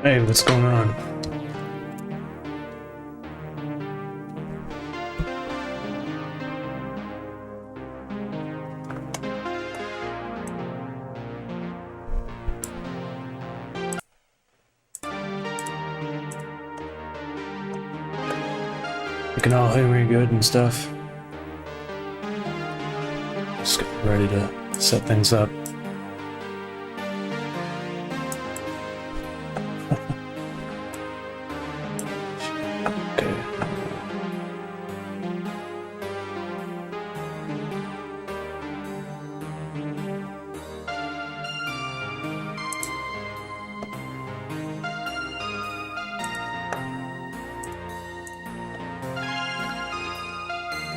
Hey, what's going on? You can all hear me good and stuff. Just getting ready to set things up.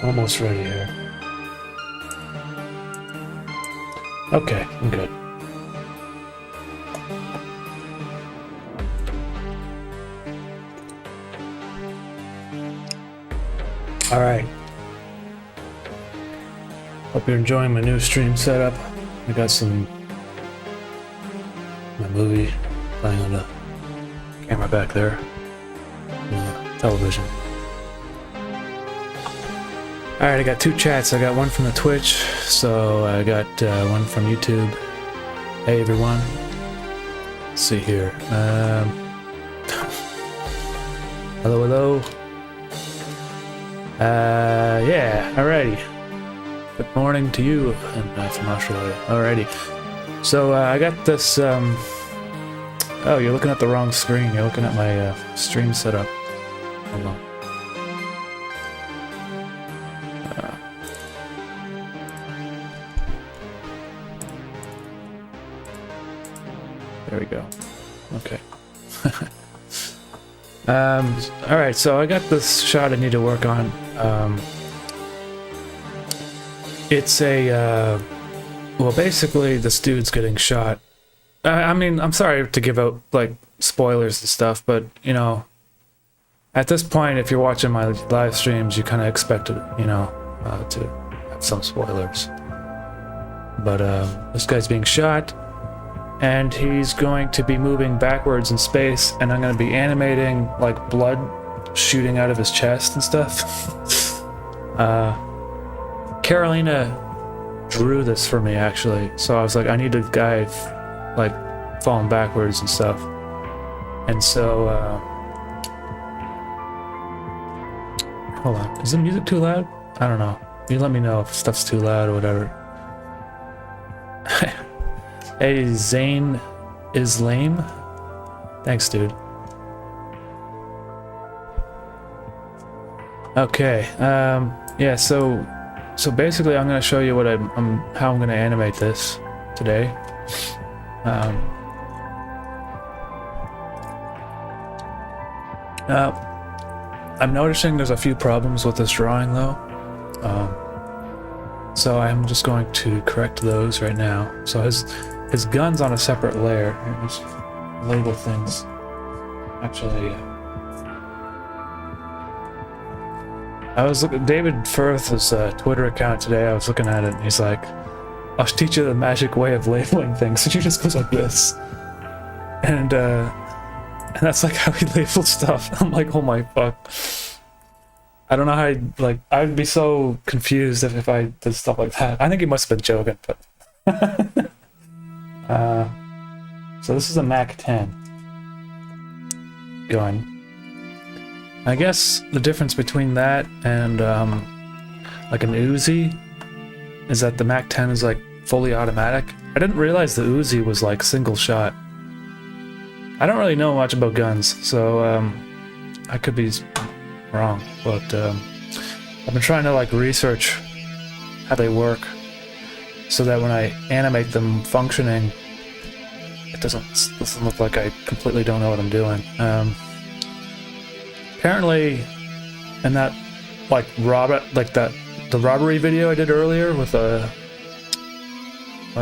Almost ready here. Okay, I'm good. Alright. Hope you're enjoying my new stream setup. I got my movie playing on the camera back there. Television. Alright, I got two chats. I got one from the Twitch, so I got one from YouTube. Hey everyone. Let's see here. Hello, hello. Yeah, alrighty. Good morning to you from Australia. Alrighty. So I got this. Oh, you're looking at the wrong screen. You're looking at my stream setup. Hold on. There we go. Okay. Alright, so I got this shot I need to work on. It's a, well, basically this dude's getting shot. I mean, I'm sorry to give out, like, spoilers and stuff, but, you know, at this point, if you're watching my live streams, you kind of expect it, you know, to have some spoilers. But, this guy's being shot. And he's going to be moving backwards in space, and I'm going to be animating like blood shooting out of his chest and stuff. Carolina drew this for me actually, so I was like, I need a guy like falling backwards and stuff. And so, hold on, is the music too loud? I don't know. You let me know if stuff's too loud or whatever. Hey, Zane is lame. Thanks, dude. Okay. Yeah. So basically, I'm gonna show you what how I'm gonna animate this today. I'm noticing there's a few problems with this drawing, though. So I'm just going to correct those right now. So his gun's on a separate layer. Here, just label things. Actually, I was looking at David Firth's Twitter account today. I was looking at it, and he's like, "I'll teach you the magic way of labeling things." So he just goes like this, and that's like how he labels stuff. I'm like, oh my fuck. I don't know how I'd be so confused if I did stuff like that. I think he must have been joking, but. So this is a Mac 10 gun. I guess the difference between that and like an Uzi is that the Mac 10 is like fully automatic. I didn't realize the Uzi was like single shot. I don't really know much about guns, so I could be wrong, but I've been trying to like research how they work so that when I animate them functioning, it doesn't look like I completely don't know what I'm doing. Apparently, in that like the robbery video I did earlier with I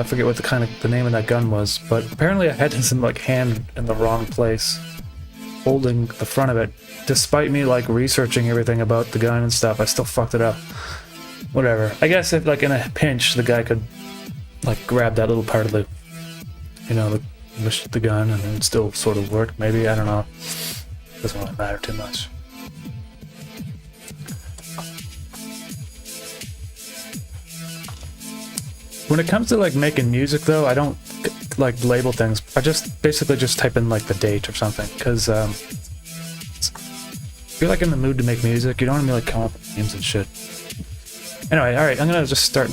forget what the name of that gun was, but apparently I had his like hand in the wrong place, holding the front of it. Despite me like researching everything about the gun and stuff, I still fucked it up. Whatever. I guess if like in a pinch, the guy could like grab that little part of the, you know, Push the gun and it would still sort of work, maybe, I don't know. Doesn't really matter too much. When it comes to like making music though, I don't like label things. I just basically just type in like the date or something, because if you're like in the mood to make music, you don't want to be like coming up with names and shit. Anyway, alright, I'm gonna just start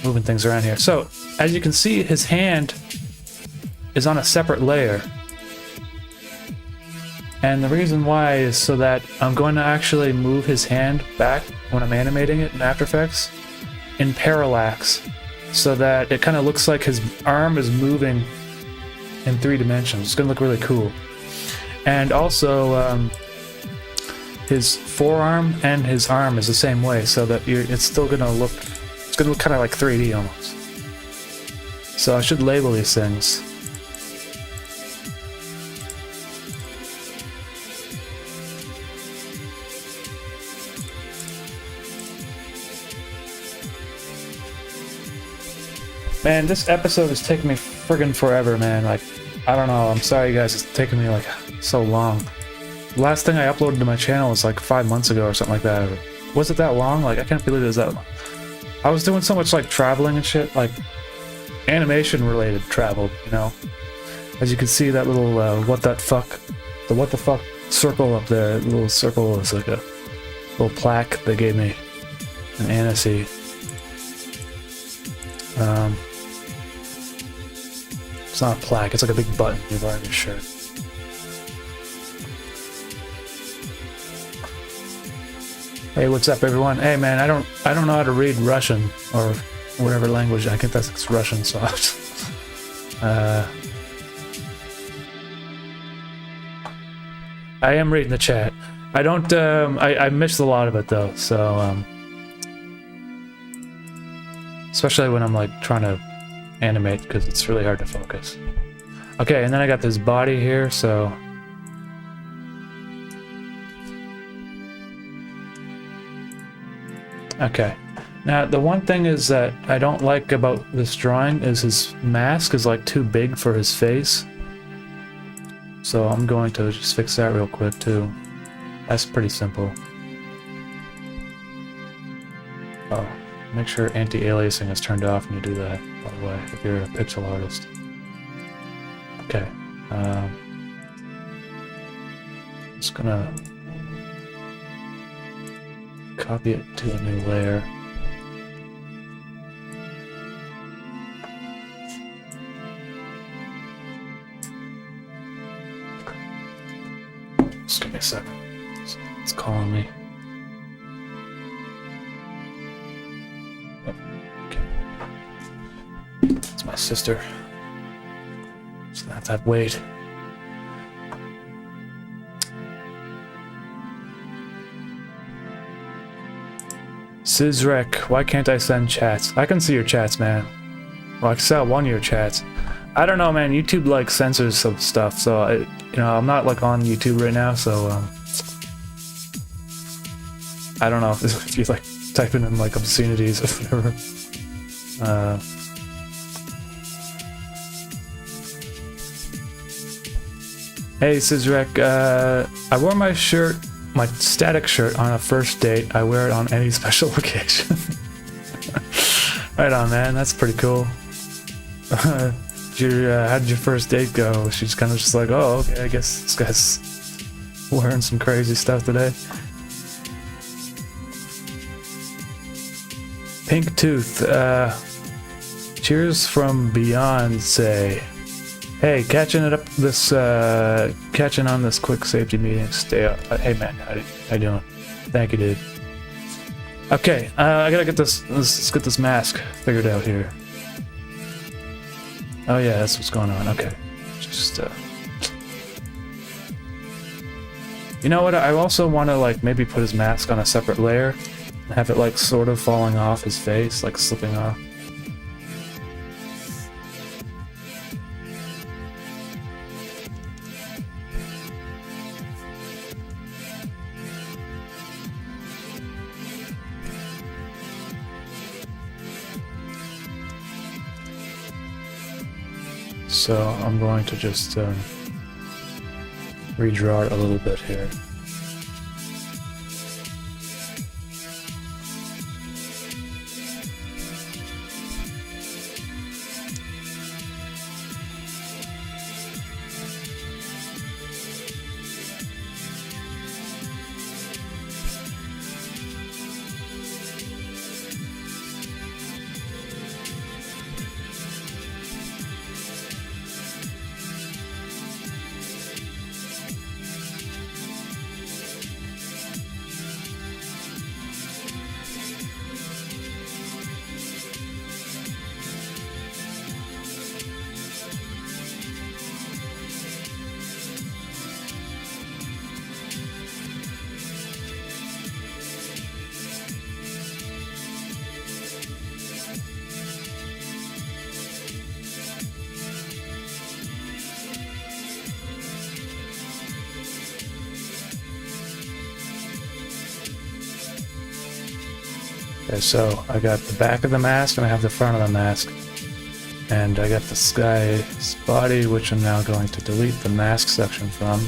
moving things around here. So, as you can see, his hand is on a separate layer. And the reason why is so that I'm going to actually move his hand back when I'm animating it in After Effects in parallax, so that it kind of looks like his arm is moving in 3 dimensions. It's gonna look really cool. And also, his forearm and his arm is the same way, so that it's still gonna look, it's gonna look kind of like 3D almost. So I should label these things. Man, this episode is taking me friggin' forever, man. Like, I don't know, I'm sorry guys, it's taking me like so long. The last thing I uploaded to my channel was like 5 months ago or something like that. Was it that long? Like, I can't believe it was that long. I was doing so much like traveling and shit, like animation related travel, you know? As you can see, that little the what the fuck circle up there, the little circle is like a little plaque they gave me in Annecy. It's not a plaque, it's like a big button you wear on your shirt. Hey, what's up everyone? Hey man, I don't know how to read Russian or whatever language. I think that's Russian, so I am reading the chat. I don't I missed a lot of it though, so especially when I'm like trying to animate, because it's really hard to focus. Okay, and then I got this body here, so okay. Now the one thing is that I don't like about this drawing is his mask is like too big for his face. So I'm going to just fix that real quick too. That's pretty simple. Oh, make sure anti-aliasing is turned off when you do that, by the way, if you're a pixel artist. Okay. Just gonna copy it to a new layer. Just give me a second. It's calling me. Okay. It's my sister. Just gonna have to wait. Sizrek, why can't I send chats? I can see your chats, man. Well, I can sell one of your chats. I don't know, man. YouTube like censors some stuff, so you know, I'm not like on YouTube right now, so I don't know if you like typing in like obscenities or whatever. Hey Sizrek, I wore my shirt, my static shirt, on a first date. I wear it on any special occasion. Right on, man. That's pretty cool. How did your first date go? She's kind of just like, oh, okay, I guess this guy's wearing some crazy stuff today. Pink Tooth, cheers from Beyonce. Hey, catching on this quick safety meeting. Stay up. Hey man, how you doing? Thank you, dude. Okay, I gotta get this. Let's get this mask figured out here. Oh yeah, that's what's going on. Okay, just you know what? I also want to like maybe put his mask on a separate layer and have it like sort of falling off his face, like slipping off. so I'm going to just redraw it a little bit here. Okay, so I got the back of the mask and I have the front of the mask. And I got this guy's body, which I'm now going to delete the mask section from.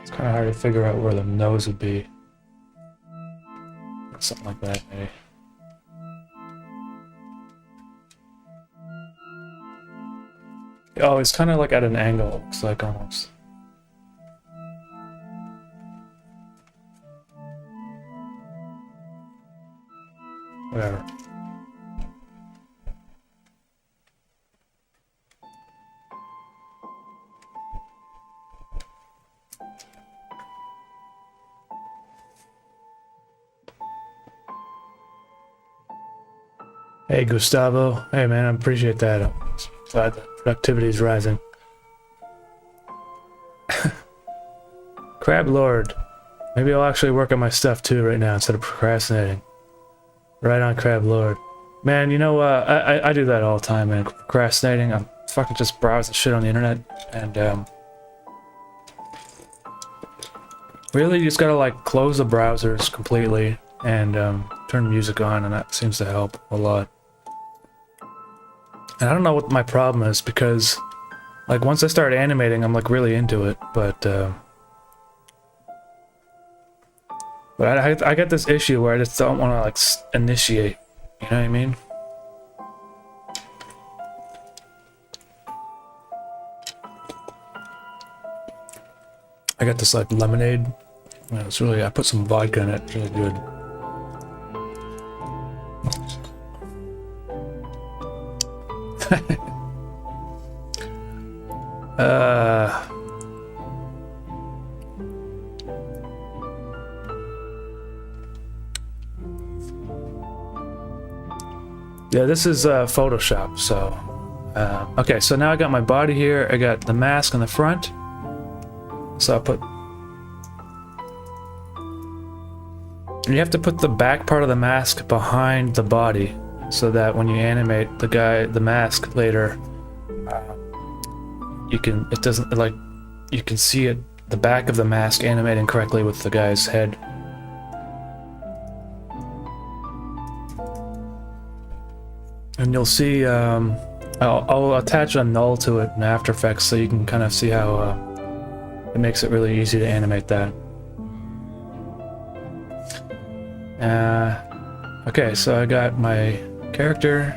It's kind of hard to figure out where the nose would be. Something like that, maybe. Oh, it's kind of like at an angle, it looks like, almost. Whatever. Hey Gustavo, hey man, I appreciate that. I'm glad the productivity is rising. Crab Lord, maybe I'll actually work on my stuff too right now instead of procrastinating. Right on, Crab Lord. Man, you know, I do that all the time, man. Procrastinating, I'm fucking just browsing shit on the internet, and really you just gotta like close the browsers completely and turn music on, and that seems to help a lot. And I don't know what my problem is, because like once I start animating, I'm like really into it, but I get this issue where I just don't want to like initiate, you know what I mean? I got this like lemonade. It's really, I put some vodka in it, it's really good. Yeah, this is Photoshop, so okay, so now I got my body here, I got the mask on the front, so I put, and you have to put the back part of the mask behind the body, so that when you animate the mask later, it doesn't, like, you can see it, the back of the mask animating correctly with the guy's head. And you'll see, I'll attach a null to it in After Effects so you can kind of see how it makes it really easy to animate that. Okay, so I got my character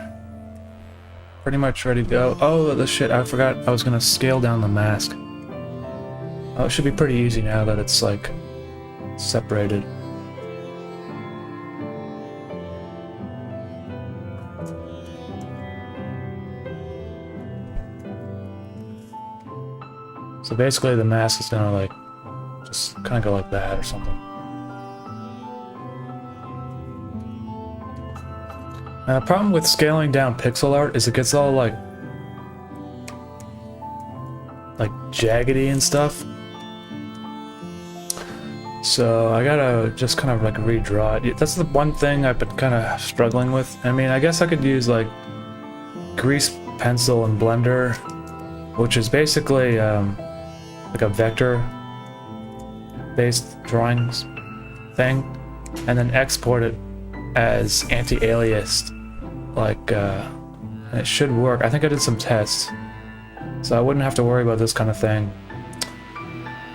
pretty much ready to go. Oh, the shit, I forgot I was gonna scale down the mask. Oh, it should be pretty easy now that it's like separated. So basically the mask is gonna like Just kind of go like that or something. Problem with scaling down pixel art is it gets all like jaggedy and stuff. So I gotta just kind of like redraw it. That's the one thing I've been kind of struggling with. I mean, I guess I could use like grease pencil and Blender, which is basically like a vector-based drawings thing, and then export it as anti-aliased. Like, and it should work. I think I did some tests, so I wouldn't have to worry about this kind of thing.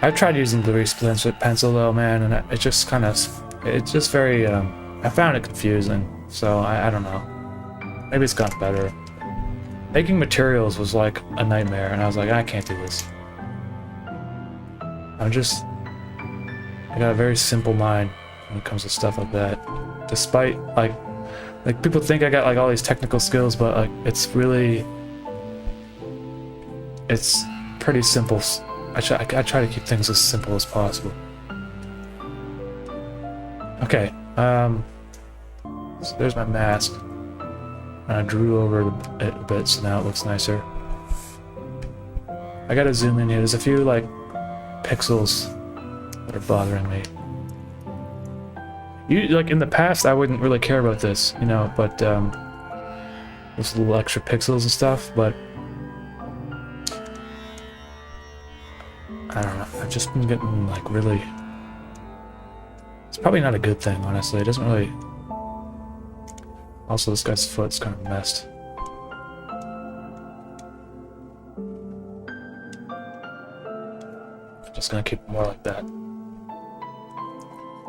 I've tried using the grease pencil though, man, and it just kind of, it's just very, I found it confusing, so I don't know. Maybe it's gotten better. Making materials was like a nightmare, and I was like, I can't do this. I got a very simple mind when it comes to stuff like that. Despite, like people think I got like all these technical skills, but like, it's pretty simple. I try to keep things as simple as possible. Okay, so there's my mask. And I drew over it a bit, so now it looks nicer. I gotta zoom in here. There's a few like pixels that are bothering me. Like in the past, I wouldn't really care about this, you know, but those little extra pixels and stuff. But I don't know. I've just been getting like really. It's probably not a good thing, honestly. It doesn't really. Also, this guy's foot's kind of messed. I'm just gonna keep it more like that.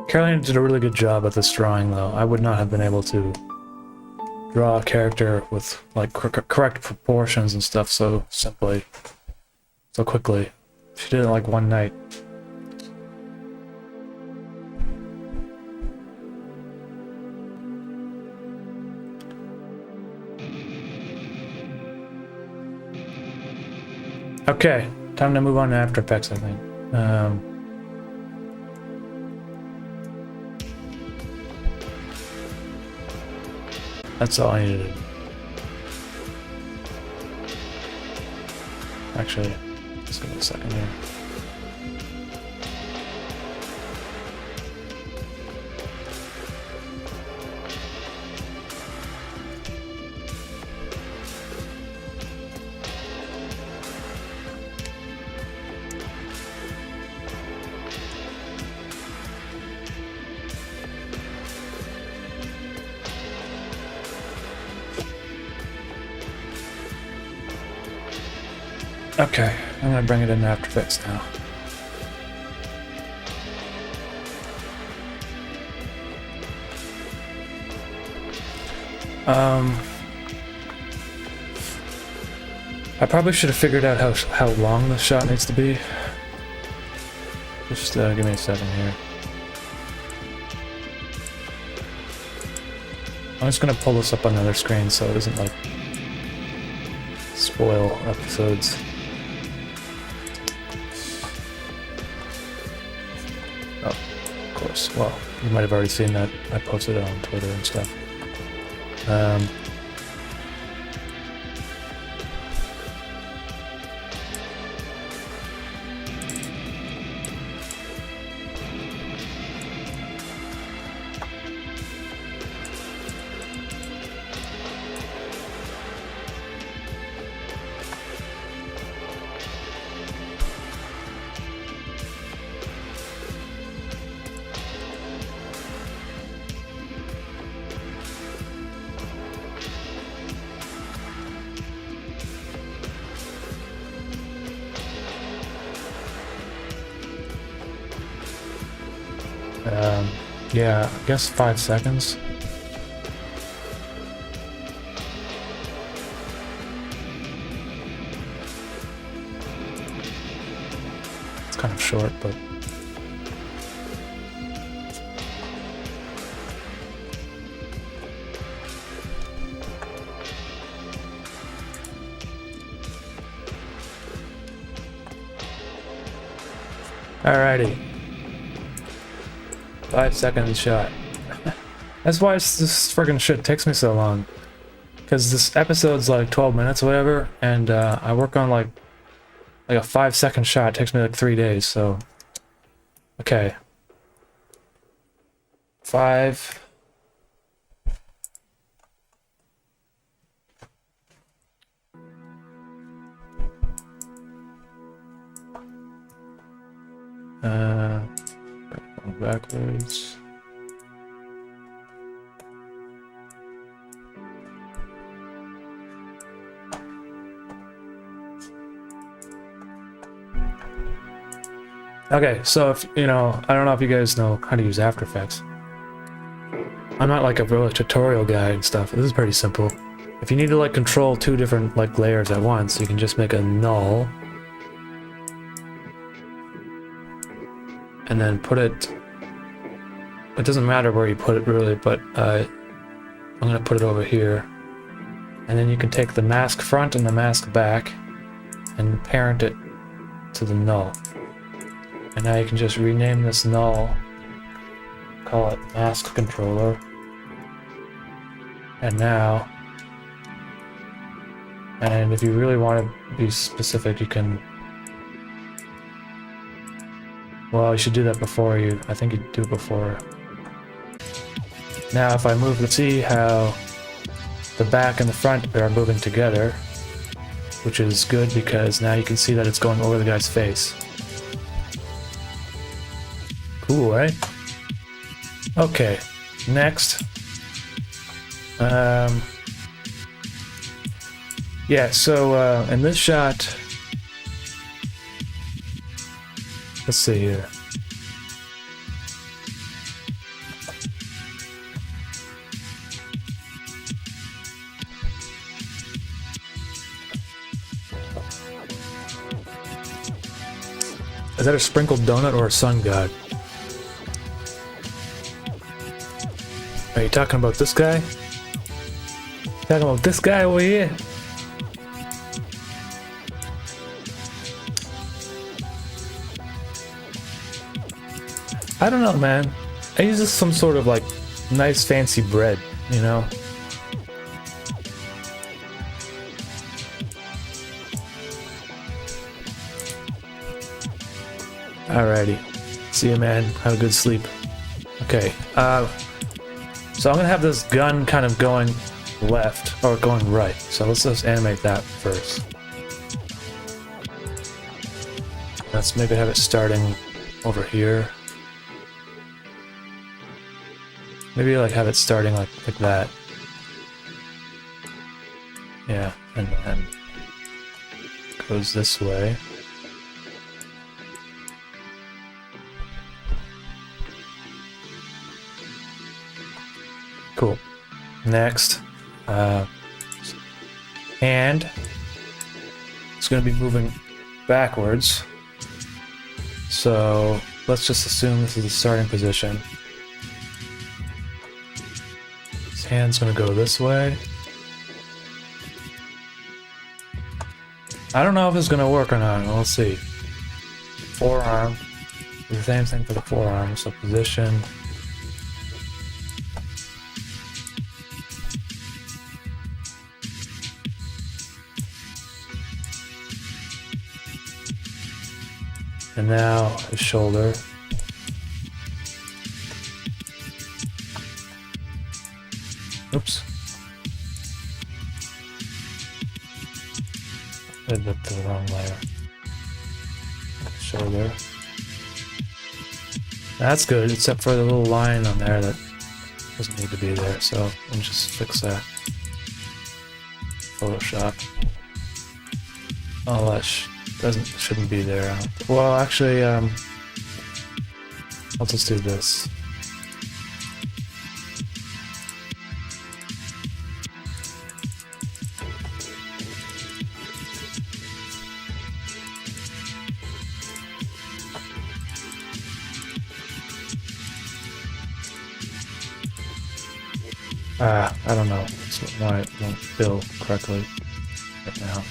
Carolina did a really good job at this drawing, though. I would not have been able to draw a character with like correct proportions and stuff so simply, so quickly. She did it like one night. Okay, time to move on to After Effects, I think. That's all I needed. Actually, just give me a second here. Okay, I'm gonna bring it in After Effects now. I probably should have figured out how long the shot needs to be. Just give me a second here. I'm just gonna pull this up on another screen so it doesn't like spoil episodes. Oh, of course. Well, you might have already seen that. I posted it on Twitter and stuff. Yeah, I guess 5 seconds. It's kind of short, but... Alrighty. 5-second shot. That's why this friggin' shit takes me so long. Because this episode's like 12 minutes or whatever, and I work on like a 5-second shot. It takes me like 3 days, so... Okay. 5... Going backwards. Okay, so if, you know, I don't know if you guys know how to use After Effects. I'm not like a real tutorial guy and stuff. This is pretty simple. If you need to like control 2 different like layers at once, you can just make a null. And then put it... It doesn't matter where you put it really, but I'm gonna put it over here. And then you can take the mask front and the mask back and parent it to the null. And now you can just rename this null, call it mask controller. And now, and if you really want to be specific, you can, well, you should do that before you, I think you do it before. Now if I move, let's see how the back and the front are moving together, which is good because now you can see that it's going over the guy's face. Cool, right? Okay, next. Yeah, so in this shot, let's see here. Is that a sprinkled donut or a sun god? Are you talking about this guy? Talking about this guy over here? I don't know, man. I use this some sort of like nice fancy bread, you know? Alrighty. See you, man. Have a good sleep. Okay. So I'm gonna have this gun kind of going left, or going right. So let's just animate that first. Let's maybe have it starting over here. Maybe like have it starting like that. Yeah, and then goes this way. Cool. Next, hand. It's going to be moving backwards. So let's just assume this is the starting position. His hand's going to go this way. I don't know if it's going to work or not. We'll see. Forearm. The same thing for the forearm. So position. And now his shoulder. Oops. I did that to the wrong layer. Shoulder. That's good, except for the little line on there that doesn't need to be there, so let me just fix that. Photoshop. Oh, that shouldn't be there. Well, actually, I'll just do this. I don't know why it won't fill correctly right now.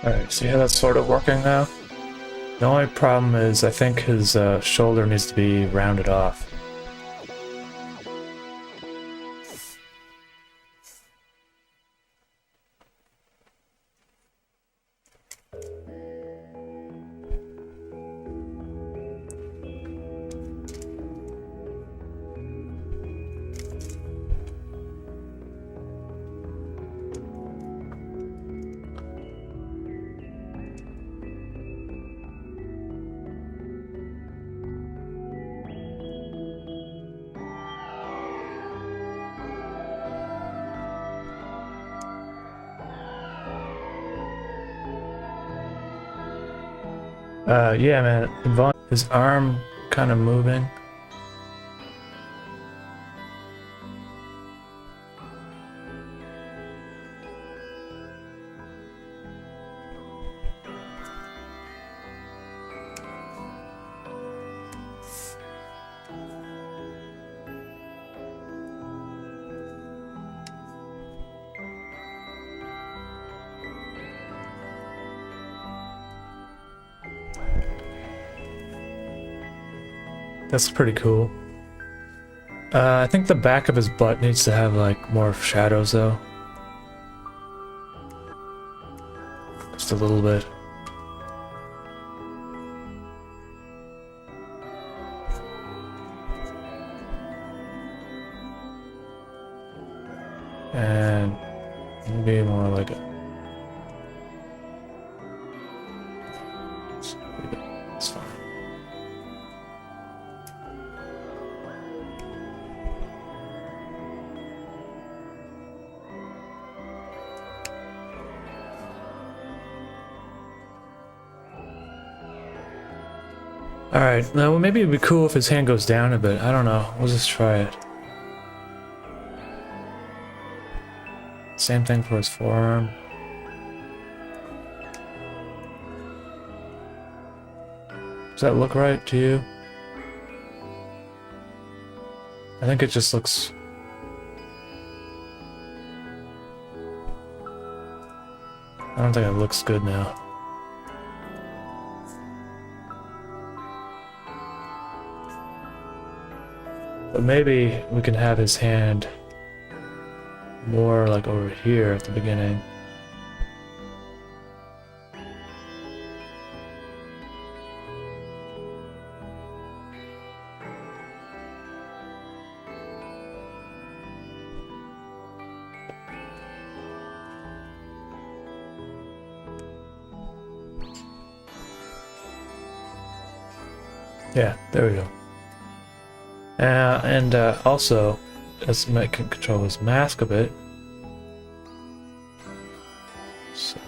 Alright, see how that's sort of working now? The only problem is I think his shoulder needs to be rounded off. Yeah, man. His arm kind of moving. That's pretty cool. I think the back of his butt needs to have like more shadows though. Just a little bit. And maybe more like a... It's fine. Alright, now maybe it'd be cool if his hand goes down a bit. I don't know. We'll just try it. Same thing for his forearm. Does that look right to you? I think it just looks... I don't think it looks good now. But maybe we can have his hand more like over here at the beginning. Yeah, there we go. And also, let's control his mask a bit. So...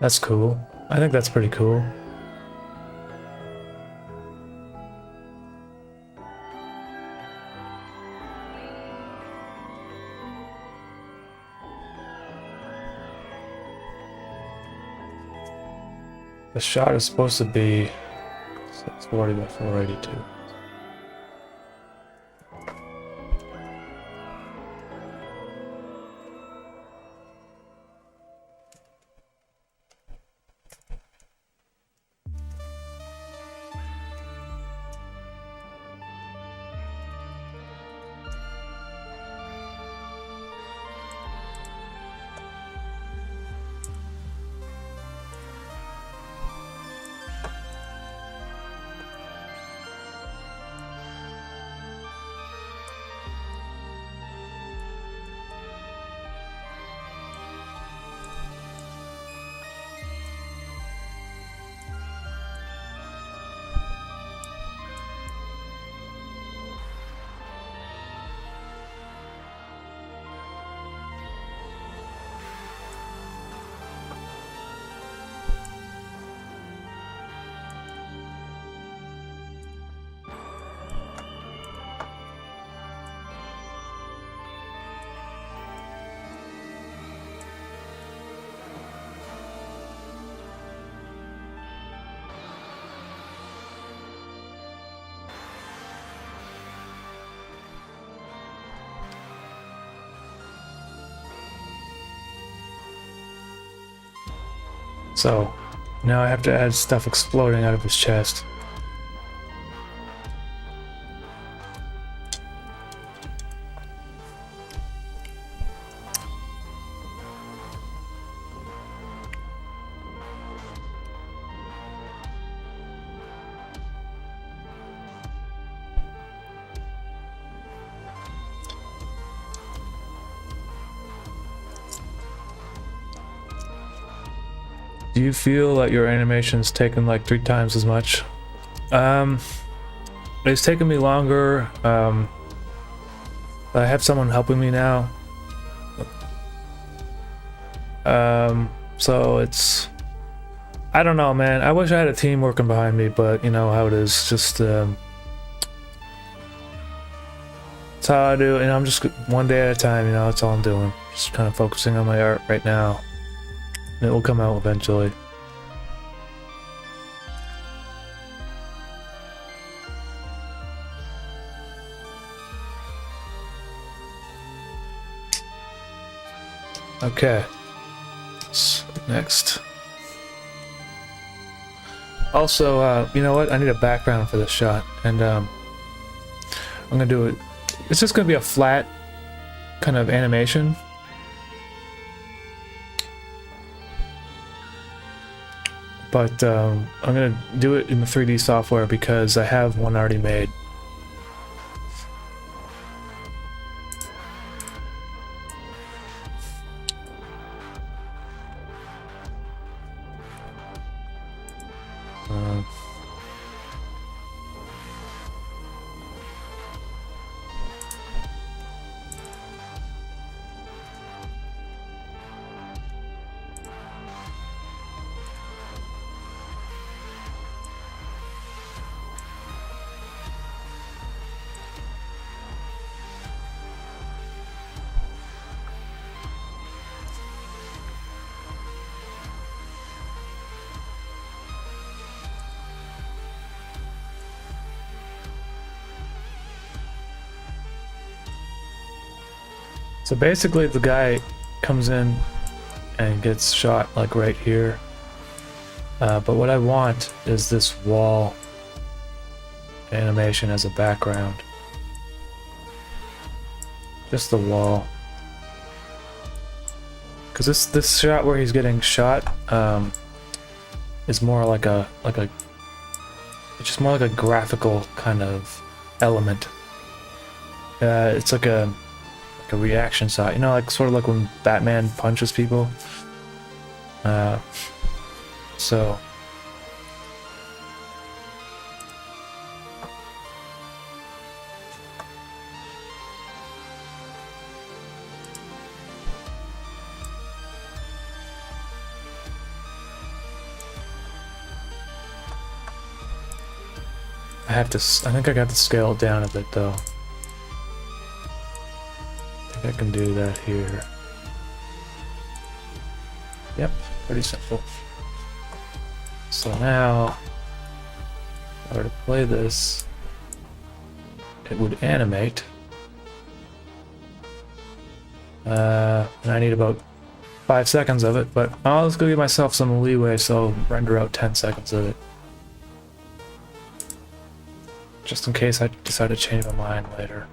That's cool. I think that's pretty cool. The shot is supposed to be 640 by 482. So now I have to add stuff exploding out of his chest. Do you feel that your animation's taken like 3 times as much? It's taken me longer. I have someone helping me now. So it's... I don't know, man. I wish I had a team working behind me, but you know how it is. Just, it's how I do, and I'm just one day at a time, you know, that's all I'm doing. Just kind of focusing on my art right now. And it will come out eventually. Okay. Next. Also, you know what? I need a background for this shot, and I'm gonna do it. It's just gonna be a flat kind of animation. But I'm gonna do it in the 3D software because I have one already made. So basically the guy comes in and gets shot like right here. But what I want is this wall animation as a background. Just the wall. Because this shot where he's getting shot is more like a it's just more like a graphical kind of element. It's like a reaction shot, you know, like sort of like when Batman punches people. So I have to, I think I got to scale it down a bit though. I can do that here. Yep, pretty simple. So now, if I were to play this, it would animate. And I need about 5 seconds of it, but I'll just go give myself some leeway, so I'll render out 10 seconds of it. Just in case I decide to change my mind later.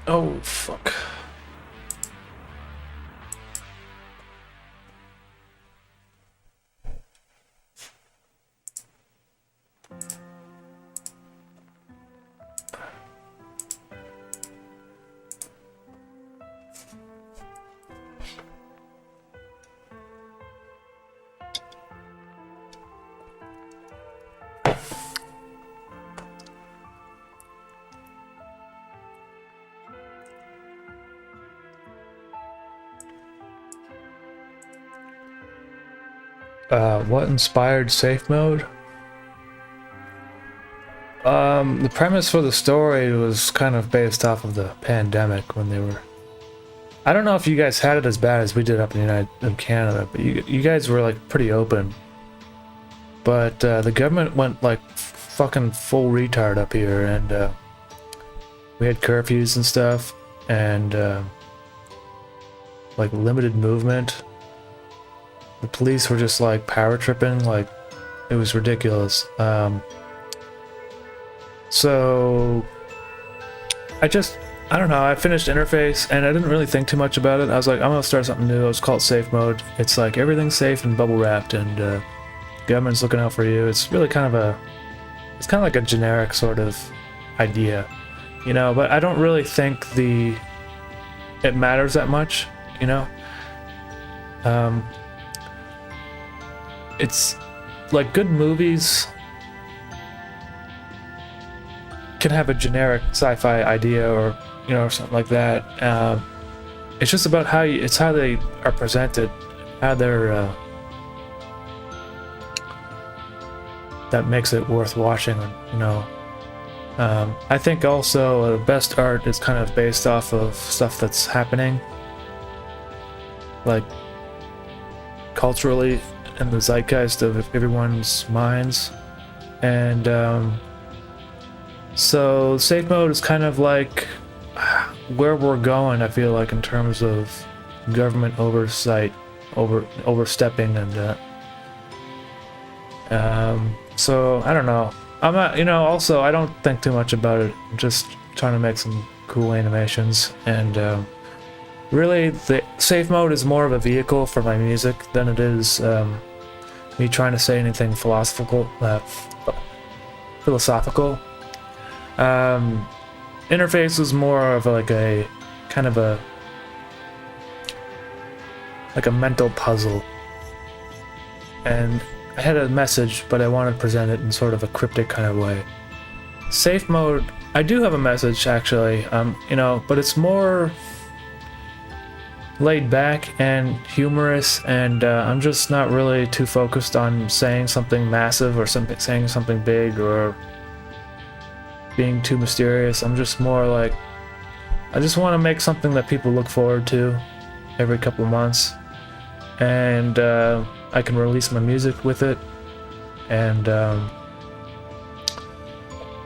Oh, fuck. What inspired safe mode? The premise for the story was kind of based off of the pandemic when they were... I don't know if you guys had it as bad as we did up in Canada, but you guys were like pretty open. But the government went like fucking full retard up here, and we had curfews and stuff, and like limited movement. The police were just like power tripping, like it was ridiculous. So I don't know, I finished Interface and I didn't really think too much about it. I was like, I'm gonna start something new. It's called Safe Mode. It's like everything's safe and bubble wrapped, and government's looking out for you. It's really kind of like a generic sort of idea, you know, but I don't really think it matters that much, you know. It's like good movies can have a generic sci-fi idea, or you know, or something like that. It's just about how they are presented, how they're that makes it worth watching, you know. I think also the best art is kind of based off of stuff that's happening, like culturally in the zeitgeist of everyone's minds. And so safe mode is kind of like where we're going, I feel like, in terms of government oversight, overstepping, and so I don't know. I'm not, you know, also I don't think too much about it. I'm just trying to make some cool animations, and really the safe mode is more of a vehicle for my music than it is me trying to say anything philosophical. Interface was more of like a kind of a mental puzzle, and I had a message, but I wanted to present it in sort of a cryptic kind of way. Safe mode, I do have a message actually, you know, but it's more laid back and humorous, and I'm just not really too focused on saying something massive or saying something big or being too mysterious. I'm just more like, I just want to make something that people look forward to every couple of months, and I can release my music with it, and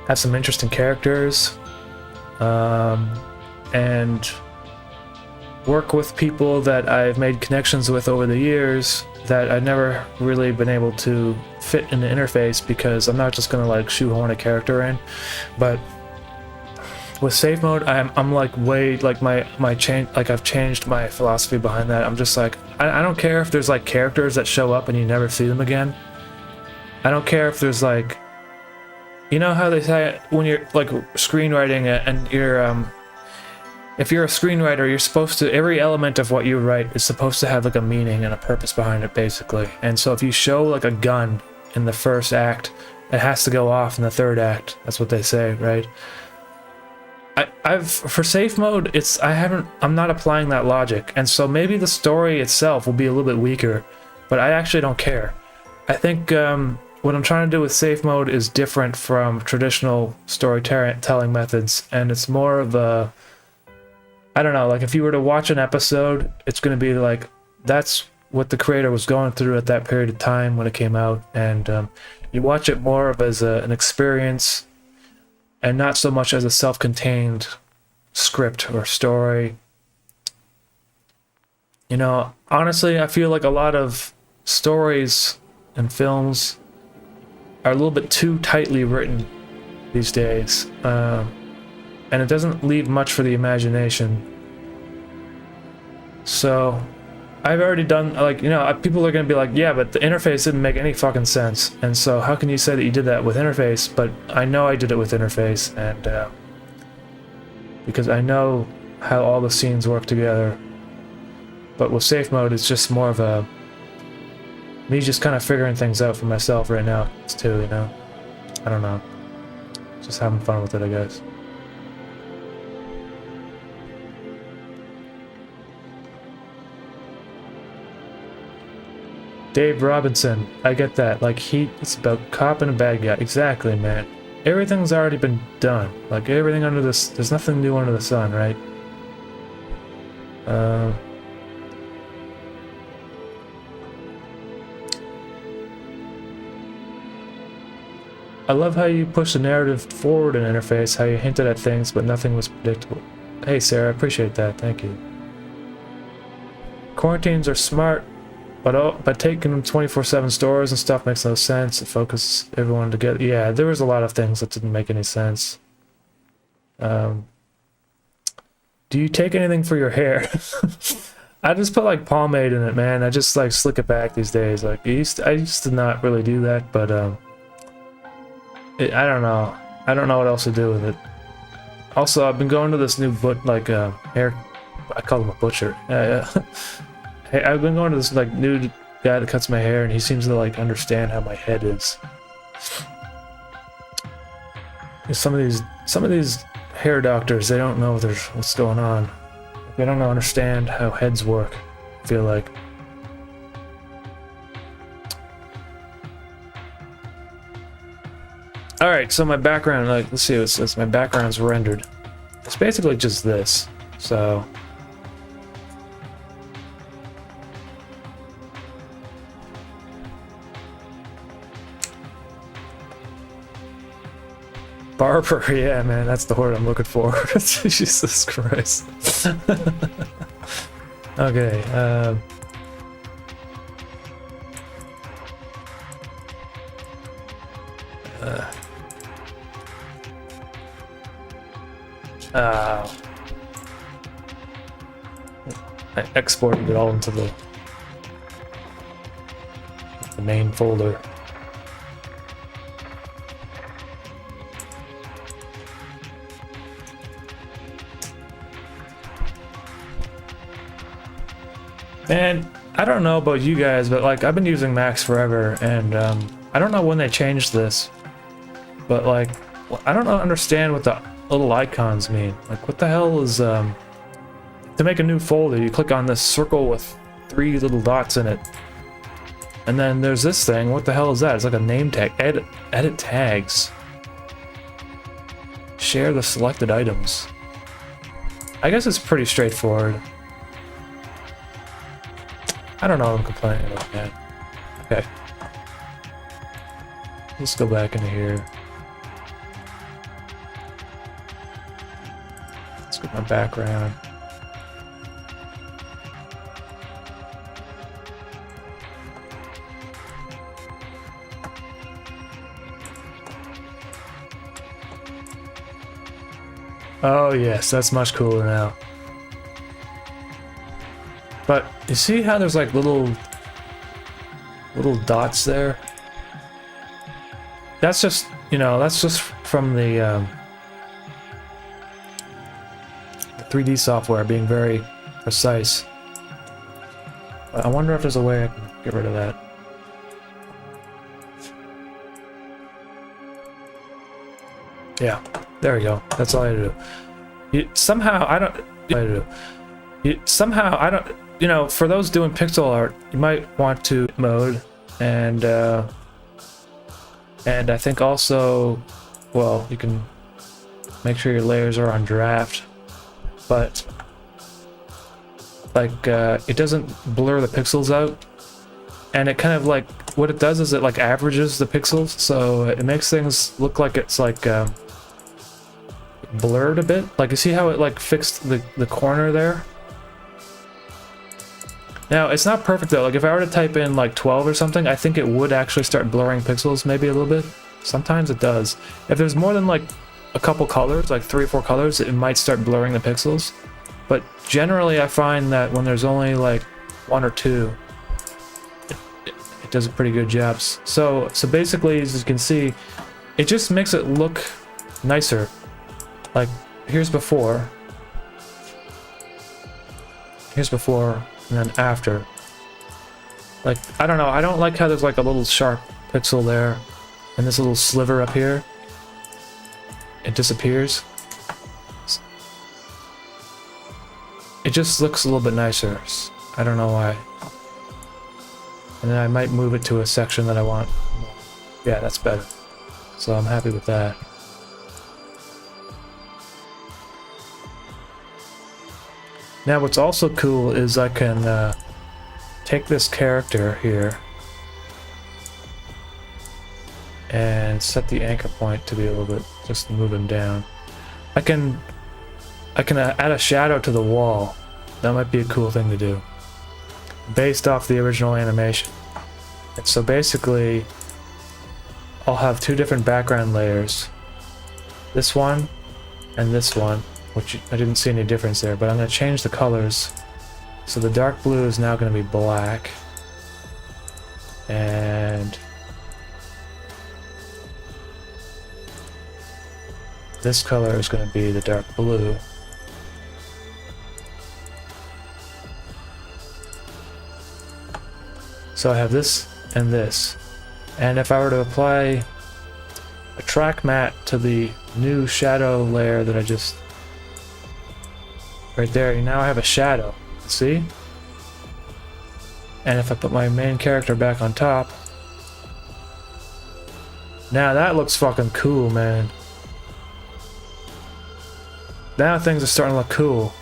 have some interesting characters, and work with people that I've made connections with over the years that I've never really been able to fit in the interface, because I'm not just gonna like shoehorn a character in. But with safe mode, I'm like way like my change, like I've changed my philosophy behind that. I'm just like, I don't care if there's like characters that show up and you never see them again. I don't care if there's like, you know how they say when you're like screenwriting and you're if you're a screenwriter, you're supposed to, every element of what you write is supposed to have like a meaning and a purpose behind it, basically. And so if you show like a gun in the first act, it has to go off in the third act. That's what they say, right? For safe mode, I'm not applying that logic, and so maybe the story itself will be a little bit weaker, but I actually don't care. I think what I'm trying to do with safe mode is different from traditional storytelling methods, and it's more of a, I don't know, like if you were to watch an episode, it's going to be like, that's what the creator was going through at that period of time when it came out, and you watch it more of as an experience, and not so much as a self-contained script or story. You know, honestly, I feel like a lot of stories and films are a little bit too tightly written these days, and it doesn't leave much for the imagination. So I've already done, like, you know, people are going to be like, yeah, but the interface didn't make any fucking sense, and so how can you say that you did that with interface? But I know I did it with interface, and because I know how all the scenes work together. But with safe mode, it's just more of a me just kind of figuring things out for myself right now. It's too, you know, I don't know, just having fun with it, I guess. Dave Robinson, I get that. Like, it's about cop and a bad guy. Exactly, man. everything's already been done. Like everything under this, there's nothing new under the sun, right? I love how you push the narrative forward in interface, how you hinted at things, but nothing was predictable. Hey Sarah, I appreciate that, thank you. Quarantines are smart, but taking them 24/7 stores and stuff makes no sense. It focuses everyone together. Yeah, there was a lot of things that didn't make any sense. Do you take anything for your hair? I just put like pomade in it, man. I just like slick it back these days. Like I used to not really do that, but I don't know. I don't know what else to do with it. Also, I've been going to this new hair. I call him a butcher. Hey, I've been going to this like new guy that cuts my hair, and he seems to like understand how my head is. Some of these hair doctors, they don't know what's going on. They don't understand how heads work, I feel like. Alright, so my background, like, let's see what it says. My background's rendered. It's basically just this, so... Barber, yeah, man, that's the word I'm looking for. Jesus Christ. Okay, I exported it all into the main folder. And I don't know about you guys, but like I've been using Macs forever, and I don't know when they changed this, but like I don't understand what the little icons mean. Like what the hell is to make a new folder, you click on this circle with 3 little dots in it, and then there's this thing. What the hell is that? It's like a name tag. Edit tags. Share the selected items. I guess it's pretty straightforward. I don't know what I'm complaining about, man. Okay. Let's go back into here. Let's get my background. Oh yes, that's much cooler now. But you see how there's like little dots there? That's just, you know, that's just from the 3D software being very precise. But I wonder if there's a way I can get rid of that. Yeah, there we go. That's all I do. You know, for those doing pixel art, you might want to mode, and I think also, well, you can make sure your layers are on draft, but like it doesn't blur the pixels out, and it kind of like what it does is it like averages the pixels, so it makes things look like it's like blurred a bit. Like you see how it like fixed the corner there? Now, it's not perfect though. Like if I were to type in like 12 or something, I think it would actually start blurring pixels maybe a little bit. Sometimes it does. If there's more than like a couple colors, like 3 or 4 colors, it might start blurring the pixels. But generally I find that when there's only like 1 or 2, it does a pretty good job. So basically, as you can see, it just makes it look nicer. Like here's before. Here's before. And then after. Like, I don't know, I don't like how there's like a little sharp pixel there, and this little sliver up here. It disappears. It just looks a little bit nicer. I don't know why. And then I might move it to a section that I want. Yeah, that's better. So I'm happy with that. Now what's also cool is I can take this character here and set the anchor point to be a little bit, just move him down. I can add a shadow to the wall. That might be a cool thing to do, based off the original animation. And so basically, I'll have two different background layers. This one and this one, which I didn't see any difference there, but I'm going to change the colors. So the dark blue is now going to be black. And this color is going to be the dark blue. So I have this and this. And if I were to apply a track matte to the new shadow layer that I just... right there, now I have a shadow. See? And if I put my main character back on top... now that looks fucking cool, man. Now things are starting to look cool.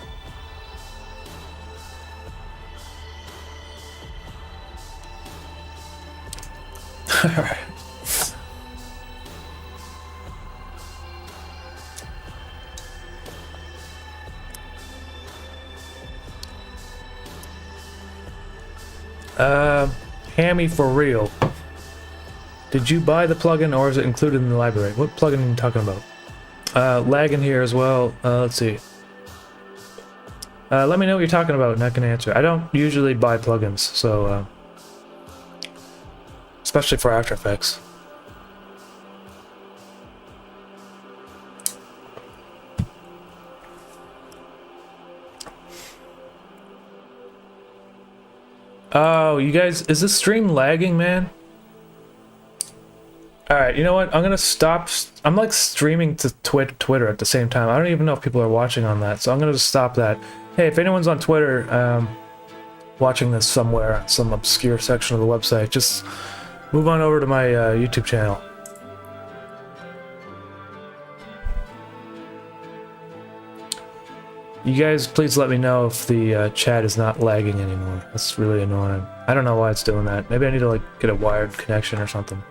Alright. Hammy for real. Did you buy the plugin or is it included in the library? What plugin are you talking about? Lagging here as well. Let's see. Let me know what you're talking about and I can answer. I don't usually buy plugins, so especially for After Effects. Oh, you guys, is this stream lagging, man? Alright, you know what? I'm gonna stop. I'm like streaming to Twitter at the same time. I don't even know if people are watching on that, so I'm gonna just stop that. Hey, if anyone's on Twitter watching this somewhere, some obscure section of the website, just move on over to my YouTube channel. You guys, please let me know if the chat is not lagging anymore. That's really annoying. I don't know why it's doing that. Maybe I need to like get a wired connection or something.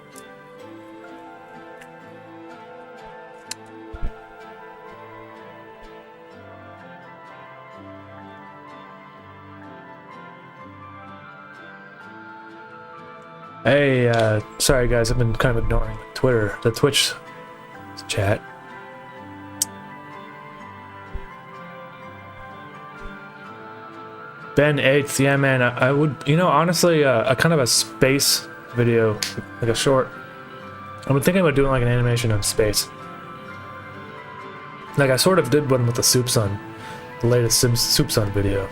Hey, sorry guys, I've been kind of ignoring Twitter, the Twitch chat. Ben 8th, yeah man, I would, you know, honestly, a kind of a space video, like a short. I've been thinking about doing like an animation in space. Like I sort of did one with the Soup Sun, the latest Soup Sun video.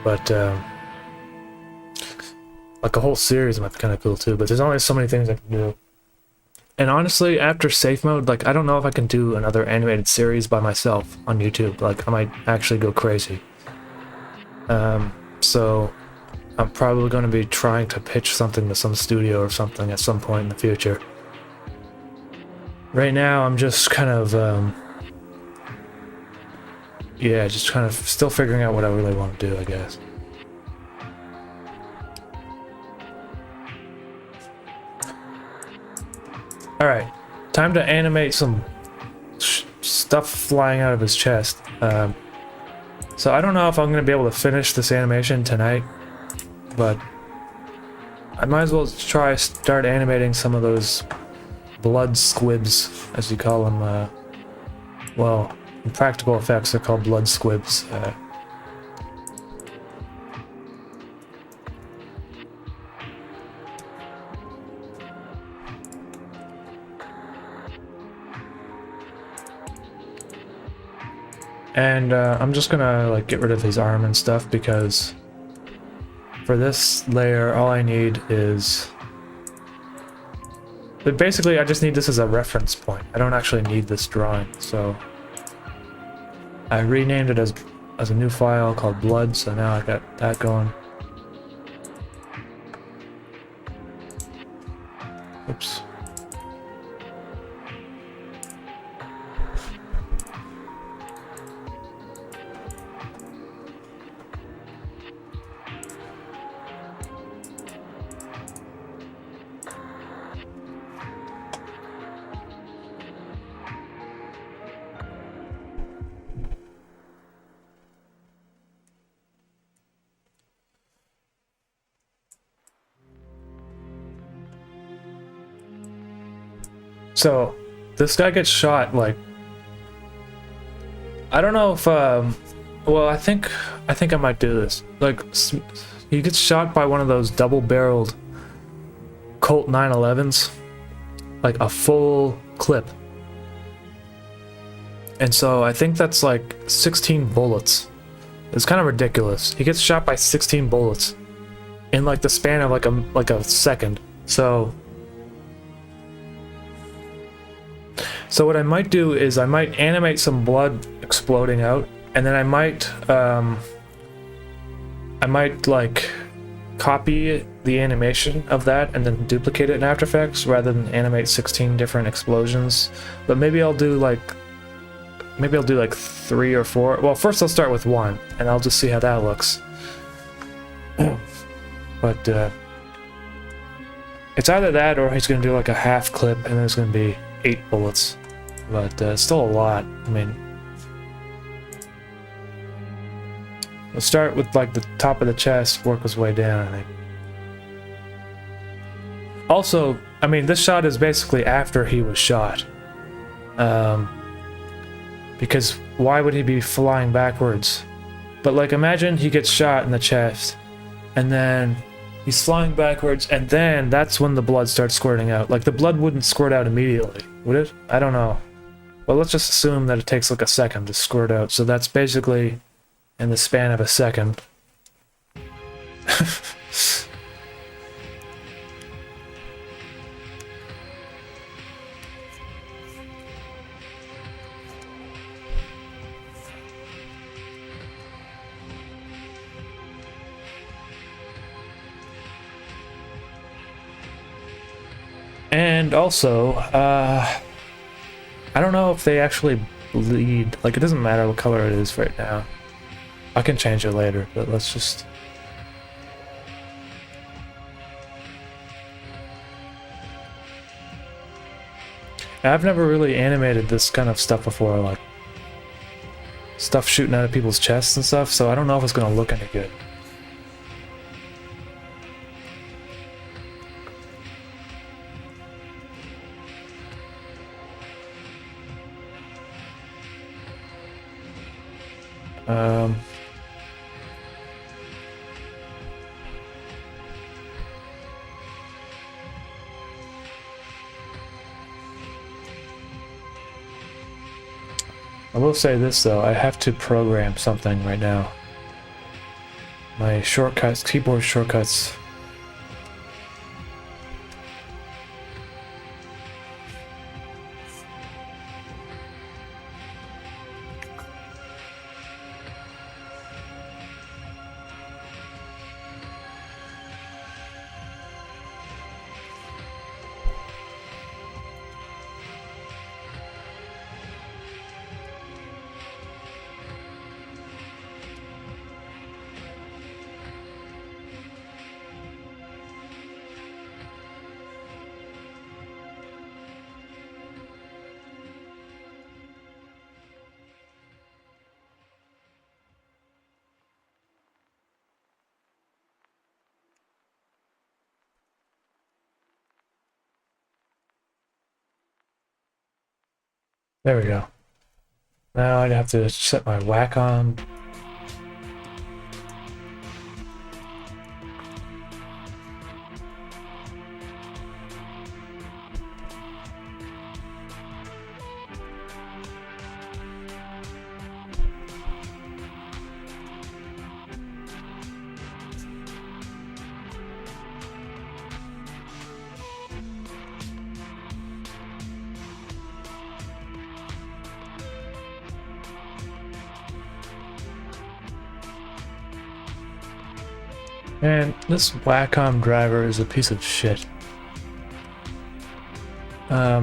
But, like a whole series might be kind of cool too, but there's only so many things I can do. And honestly, after safe mode, like I don't know if I can do another animated series by myself on YouTube. Like I might actually go crazy. So I'm probably going to be trying to pitch something to some studio or something at some point in the future. Right now, I'm just kind of, yeah, just kind of still figuring out what I really want to do, I guess. Alright, time to animate some stuff flying out of his chest. So I don't know if I'm going to be able to finish this animation tonight, but I might as well start animating some of those blood squibs, as you call them. Well, in practical effects they're called blood squibs. And I'm just gonna like get rid of his arm and stuff because for this layer all I need is... But basically I just need this as a reference point. I don't actually need this drawing, so I renamed it as a new file called blood, so now I got that going. Oops. So this guy gets shot like, I don't know if well, I think I might do this. Like he gets shot by one of those double-barreled Colt 911s, like a full clip. And so I think that's like 16 bullets. It's kind of ridiculous. He gets shot by 16 bullets in like the span of like a second. So what I might do is I might animate some blood exploding out, and then I might like copy the animation of that and then duplicate it in After Effects rather than animate 16 different explosions. But maybe I'll do like 3 or 4. Well, first I'll start with 1 and I'll just see how that looks. But it's either that or he's gonna do like a half clip and there's gonna be 8 bullets. But it's still a lot. I mean, we'll start with like the top of the chest, work his way down, I think. Also, I mean, this shot is basically after he was shot. Because why would he be flying backwards? But like, imagine he gets shot in the chest, and then he's flying backwards, and then that's when the blood starts squirting out. Like, the blood wouldn't squirt out immediately, would it? I don't know. Well, let's just assume that it takes like a second to squirt out, so that's basically in the span of a second. And also, I don't know if they actually bleed. Like, it doesn't matter what color it is right now. I can change it later, but let's just... I've never really animated this kind of stuff before, like stuff shooting out of people's chests and stuff, so I don't know if it's gonna look any good. I will say this though, I have to program something right now. My shortcuts, keyboard shortcuts. There we go. Now I'd have to set my Wacom. Man, this Wacom driver is a piece of shit.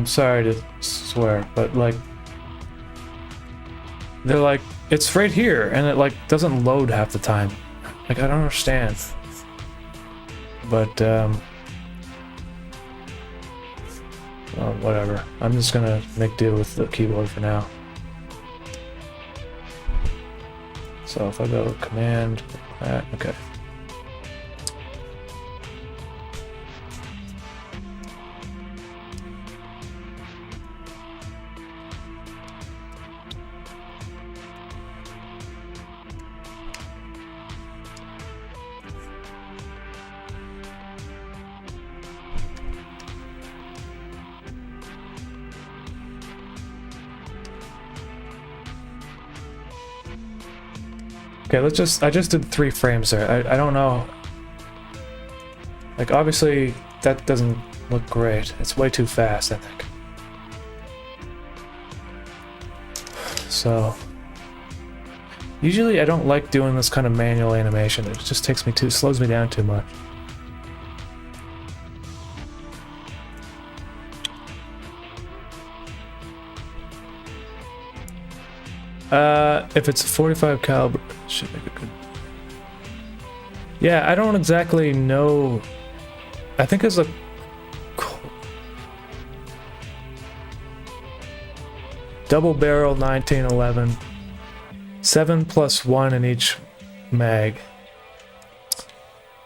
Sorry to swear, but like, they're like, it's right here, and it like doesn't load half the time. Like, I don't understand. But well, whatever. I'm just gonna make do with the keyboard for now. So if I go command, okay. Okay, I just did 3 frames there. I don't know. Like, obviously, that doesn't look great. It's way too fast, I think. So, usually I don't like doing this kind of manual animation. It just slows me down too much. If it's a 45 caliber, it should make a good. Yeah, I don't exactly know. I think it's a double barrel 1911, 7+1 in each mag.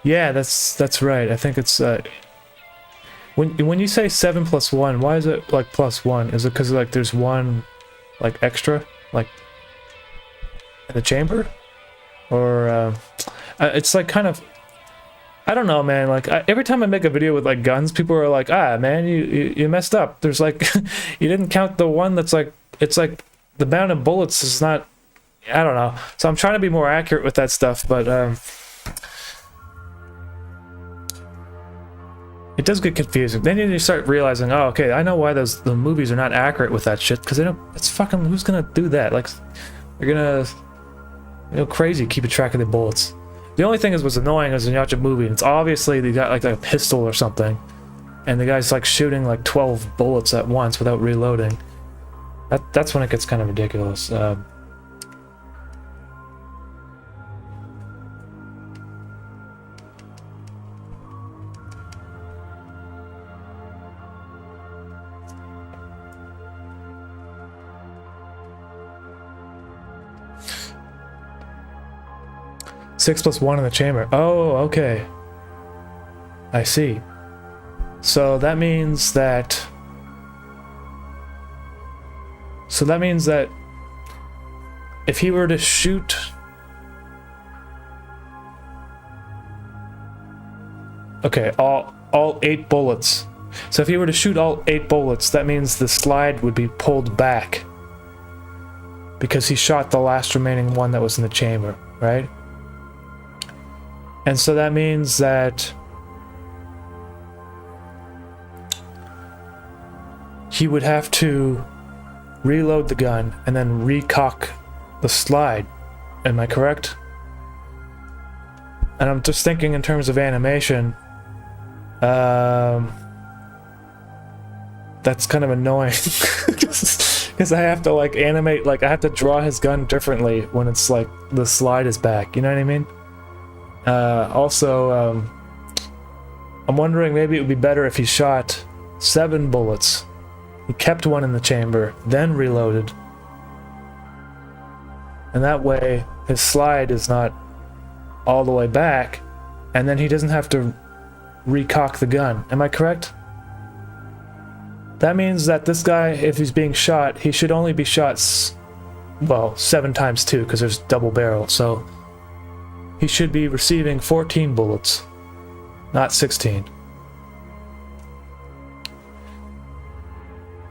Yeah, that's right. I think it's when you say 7+1, why is it like +1? Is it because like there's one like extra like in the chamber, or it's like kind of, I don't know, man. Like every time I make a video with like guns, people are like, "Ah, man, you messed up. There's like you didn't count the one that's like, it's like the amount of bullets is not." I don't know. So I'm trying to be more accurate with that stuff, but it does get confusing. Then you start realizing, oh, okay, I know why the movies are not accurate with that shit, because they don't. It's fucking, who's gonna do that? Like, they're gonna, crazy keeping track of the bullets. The only thing was annoying is when you watch a movie and it's obviously they got like a pistol or something, and the guy's like shooting like 12 bullets at once without reloading. That's when it gets kind of ridiculous. 6+1 in the chamber. Oh, okay. I see. So that means that... if he were to shoot... Okay, all 8 bullets. So if he were to shoot all 8 bullets, that means the slide would be pulled back. Because he shot the last remaining one that was in the chamber, right? And so that means that he would have to reload the gun and then recock the slide. Am I correct? And I'm just thinking in terms of animation, that's kind of annoying. Because I have to like animate, like I have to draw his gun differently when it's like the slide is back, you know what I mean? Also, I'm wondering maybe it would be better if he shot 7 bullets. He kept one in the chamber, then reloaded. And that way, his slide is not all the way back, and then he doesn't have to recock the gun. Am I correct? That means that this guy, if he's being shot, he should only be shot, well, 7 times 2, because there's double barrel, so he should be receiving 14 bullets, not 16.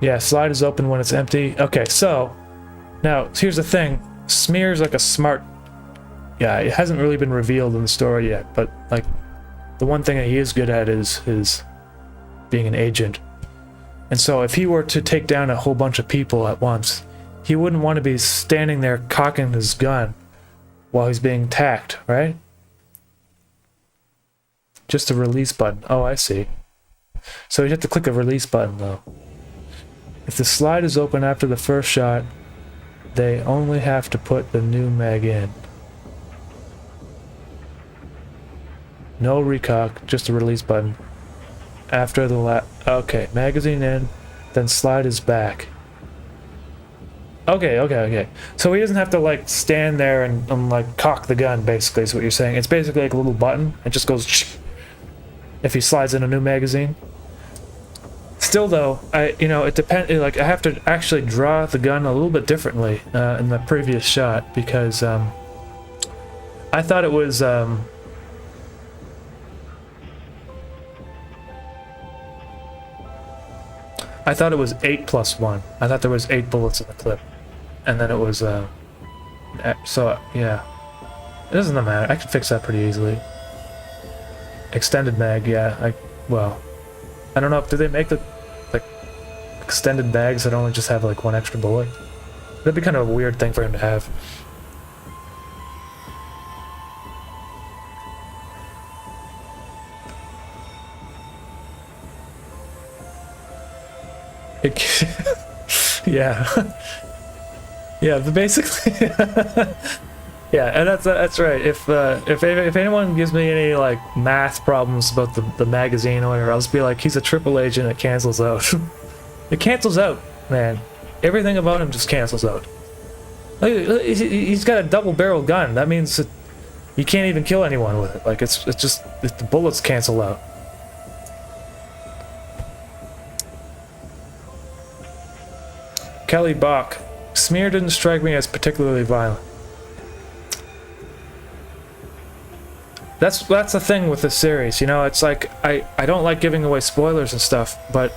Yeah, slide is open when it's empty. Okay, so, now, here's the thing. Smear's like a smart... Yeah, it hasn't really been revealed in the story yet, but, like, the one thing that he is good at is being an agent. And so if he were to take down a whole bunch of people at once, he wouldn't want to be standing there cocking his gun while he's being tacked, right? Just a release button. Oh, I see. So you have to click a release button, though. If the slide is open after the first shot, they only have to put the new mag in. No recock, just a release button. After the okay, magazine in, then slide is back. Okay. So he doesn't have to like stand there and like cock the gun, basically, is what you're saying. It's basically like a little button. It just goes if he slides in a new magazine. Still though, it depends, like I have to actually draw the gun a little bit differently in the previous shot, because I thought it was I thought it was 8+1. I thought there was 8 bullets in the clip, and then it was so yeah. It doesn't matter. I can fix that pretty easily. Extended mag, yeah. Well, I don't know. Do they make the like extended mags that only just have like one extra bullet? That'd be kind of a weird thing for him to have. Yeah. Yeah, but basically yeah, and that's right. If anyone gives me any like math problems about the magazine or whatever, I'll just be like, he's a triple agent, it cancels out. It cancels out, man. Everything about him just cancels out. He's got a double-barrel gun. That means that you can't even kill anyone with it. Like it's just the bullets cancel out. Kelly Bach. Smear didn't strike me as particularly violent. That's the thing with this series, you know, it's like, I don't like giving away spoilers and stuff, but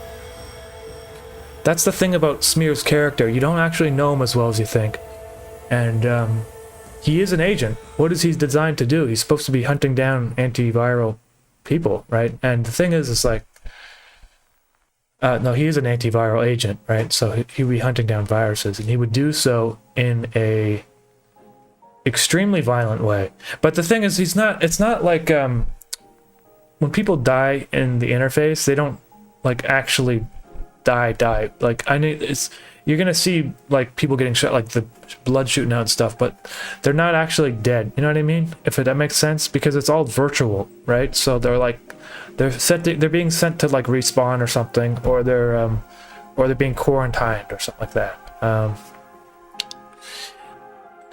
that's the thing about Smear's character. You don't actually know him as well as you think. And, he is an agent. What is he designed to do? He's supposed to be hunting down antiviral people, right? And the thing is like, no, he is an antiviral agent, right? So he would be hunting down viruses, and he would do so in a extremely violent way. But the thing is, it's not like, when people die in the interface, they don't, like, actually die. Like, you're gonna see, like, people getting shot, like, the blood shooting out and stuff, but they're not actually dead, you know what I mean? If that makes sense, because it's all virtual, right? So they're, like, they're being sent to, like, respawn or something, or they're being quarantined or something like that.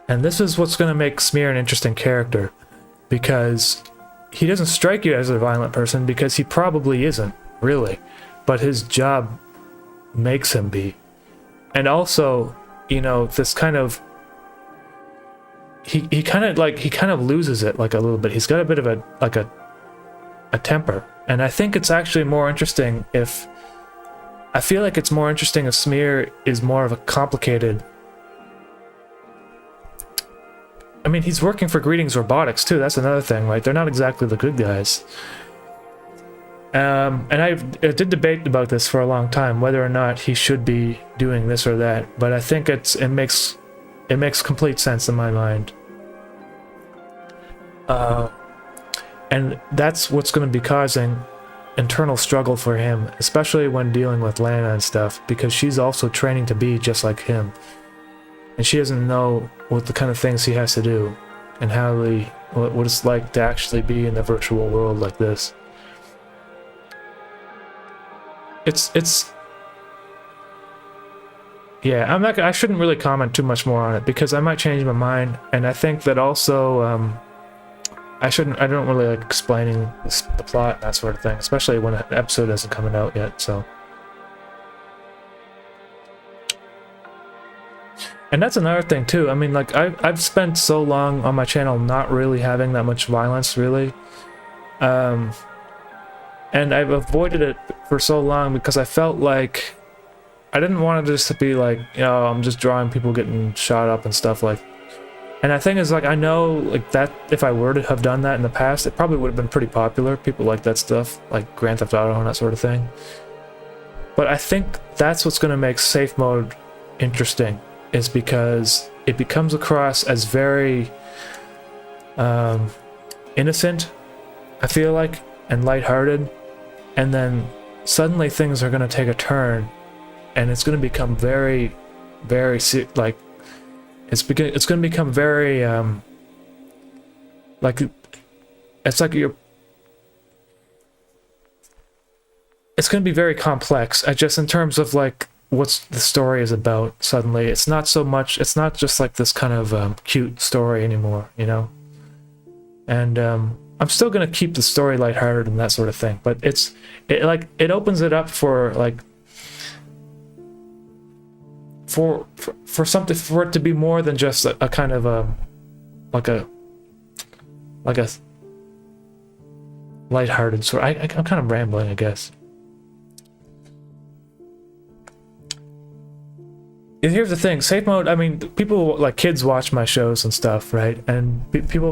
And this is what's going to make Smear an interesting character, because he doesn't strike you as a violent person, because he probably isn't, really. But his job makes him be. And also, you know, this kind of... He kind of loses it, like, a little bit. He's got a bit of a temper. And I think it's actually more interesting if... I feel like it's more interesting if Smear is more of a complicated... I mean, he's working for Greetings Robotics, too. That's another thing, right? They're not exactly the good guys. And I did debate about this for a long time, whether or not he should be doing this or that. But I think it makes complete sense in my mind. And that's what's going to be causing internal struggle for him, especially when dealing with Lana and stuff, because she's also training to be just like him. And she doesn't know what the kind of things he has to do, and what it's like to actually be in the virtual world like this. Yeah, I shouldn't really comment too much more on it, because I might change my mind, and I think that also, I don't really like explaining the plot and that sort of thing, especially when an episode isn't coming out yet, so. And that's another thing too. I mean, like, I've spent so long on my channel not really having that much violence, really. And I've avoided it for so long because I felt like I didn't want it just to be like, you know, I'm just drawing people getting shot up and stuff like. And the thing is, like, I know, like, that if I were to have done that in the past, it probably would have been pretty popular. People like that stuff, like Grand Theft Auto and that sort of thing. But I think that's what's going to make safe mode interesting, is because it becomes across as very innocent, I feel like, and lighthearted, and then suddenly things are going to take a turn, and it's going to become very, very, like, it's going to become very, like, it's like it's going to be very complex, just in terms of, like, what the story is about. Suddenly it's not just like this kind of cute story anymore, you know. And I'm still gonna keep the story lighthearted and that sort of thing, but it opens it up for, like, for something, for it to be more than just a kind of like a lighthearted story. I'm kind of rambling, I guess. here's the thing, safe mode, I mean, people, like, kids watch my shows and stuff, right? And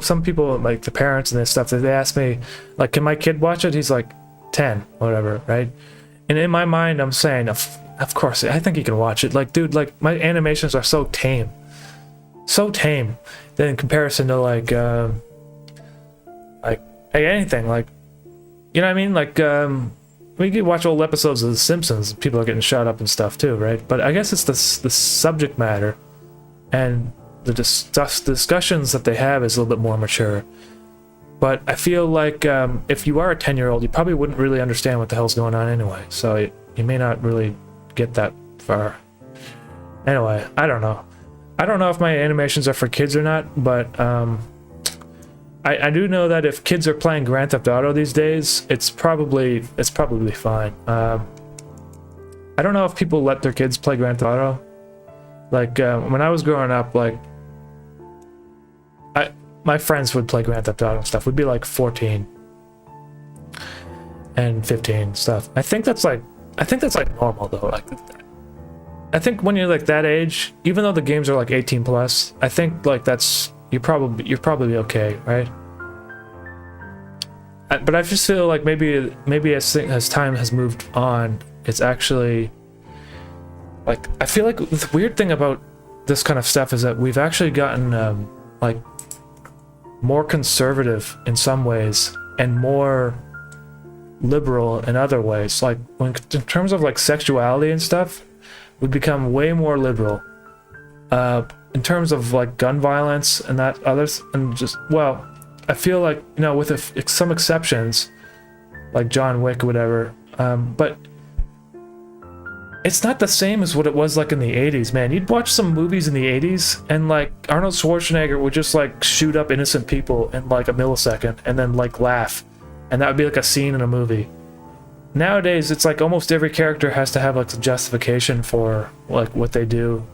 some people, like, the parents and this stuff, they ask me, like, can my kid watch it? He's like 10, whatever, right? And in my mind, I'm saying, of course, I think he can watch it. Like, dude, like, my animations are so tame. So tame. Then in comparison to, like, hey, anything, like, you know what I mean? Like, we could watch old episodes of The Simpsons. People are getting shot up and stuff too, right? But I guess it's the subject matter and the discussions that they have is a little bit more mature. But I feel like if you are a 10-year-old, you probably wouldn't really understand what the hell's going on anyway. So you may not really get that far. Anyway, I don't know. I don't know if my animations are for kids or not, but I do know that if kids are playing Grand Theft Auto these days, it's probably fine. I don't know if people let their kids play Grand Theft Auto. Like when I was growing up, like my friends would play Grand Theft Auto and stuff. We'd be like 14 and 15 stuff. I think that's like normal though. Like I think when you're like that age, even though the games are like 18 plus, I think like you're probably okay, right? But I just feel like maybe as time has moved on, it's actually like I feel like the weird thing about this kind of stuff is that we've actually gotten like more conservative in some ways and more liberal in other ways. Like in terms of like sexuality and stuff, we've become way more liberal. In terms of like gun violence and that others, and just, well, I feel like, you know, with some exceptions like John Wick or whatever, but it's not the same as what it was like in the 80s, man. You'd watch some movies in the 80s and like Arnold Schwarzenegger would just like shoot up innocent people in like a millisecond and then like laugh, and that would be like a scene in a movie. Nowadays it's like almost every character has to have like some justification for like what they do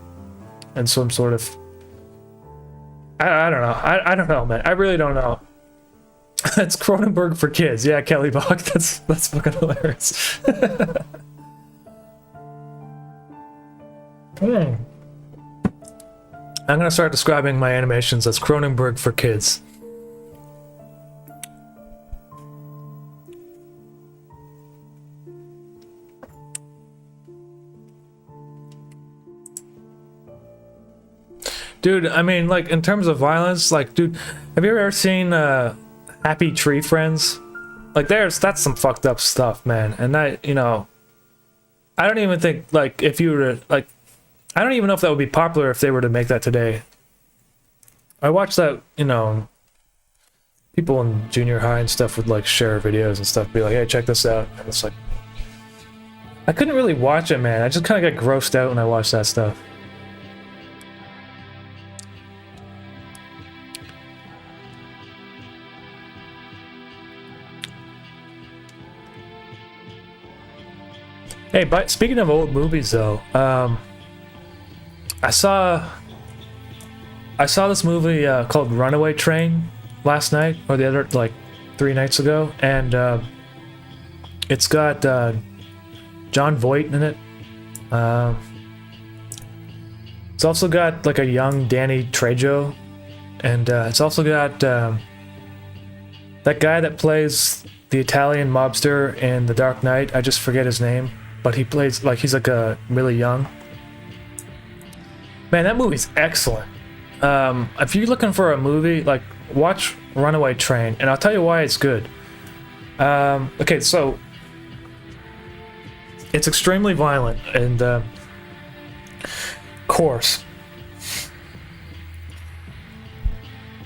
and some sort of I don't know. I don't know, man. I really don't know. It's Cronenberg for kids. Yeah, Kelly Bach. That's fucking hilarious. I'm gonna start describing my animations as Cronenberg for kids. Dude, I mean, like, in terms of violence, like, dude, have you ever seen Happy Tree Friends? Like, that's some fucked up stuff, man. And that, you know, I don't even think, like, if you were to, like, I don't even know if that would be popular if they were to make that today. I watched that, you know, people in junior high and stuff would, like, share videos and stuff, be like, hey, check this out. And it's like, I couldn't really watch it, man. I just kind of got grossed out when I watched that stuff. Hey, but speaking of old movies, though, I saw this movie called Runaway Train last night, or the other, like, 3 nights ago, and it's got John Voight in it. It's also got like a young Danny Trejo, and it's also got that guy that plays the Italian mobster in The Dark Knight. I just forget his name. But he plays, like, he's like a really young. Man, that movie's excellent. If you're looking for a movie, like, watch Runaway Train, and I'll tell you why it's good. Okay, so it's extremely violent and coarse.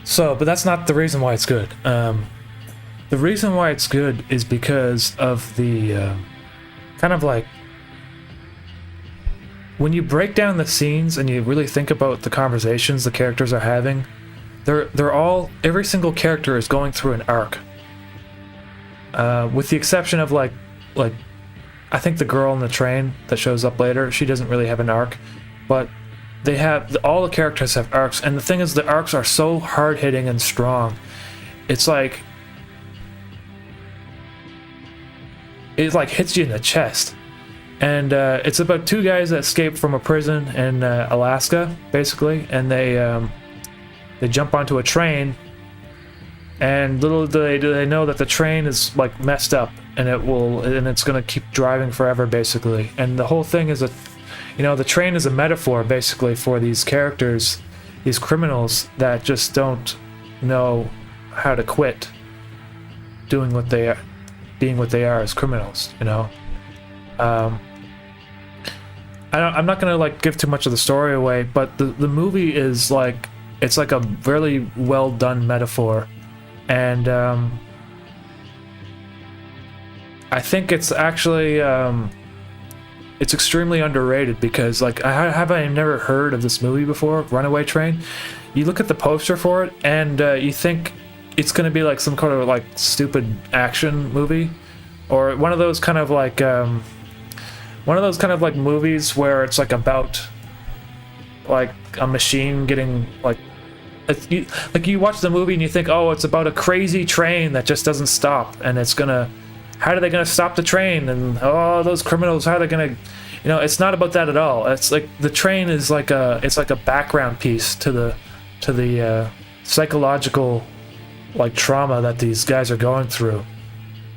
So, but that's not the reason why it's good. The reason why it's good is because of the kind of like when you break down the scenes and you really think about the conversations the characters are having, they're all, every single character is going through an arc, with the exception of like I think the girl on the train that shows up later, she doesn't really have an arc, but they have, all the characters have arcs, and the thing is, the arcs are so hard-hitting and strong. It's like it like hits you in the chest, And it's about two guys that escape from a prison in Alaska, basically, and they jump onto a train, and little do they know that the train is like messed up, and it's gonna keep driving forever, basically. And the whole thing is the train is a metaphor, basically, for these characters, these criminals that just don't know how to quit doing what they are, being what they are as criminals, you know. I'm not gonna like give too much of the story away, but the movie is like, it's like a really well done metaphor, and I think it's actually it's extremely underrated, because like I never heard of this movie before, Runaway Train. You look at the poster for it, and you think it's gonna be like some kind of like stupid action movie, or one of those kind of like movies where it's like about like a machine getting like you watch the movie and you think, oh, it's about a crazy train that just doesn't stop, and how are they gonna stop the train, and oh, those criminals, how are they gonna, it's not about that at all. It's like the train is like a background piece to the psychological like trauma that these guys are going through,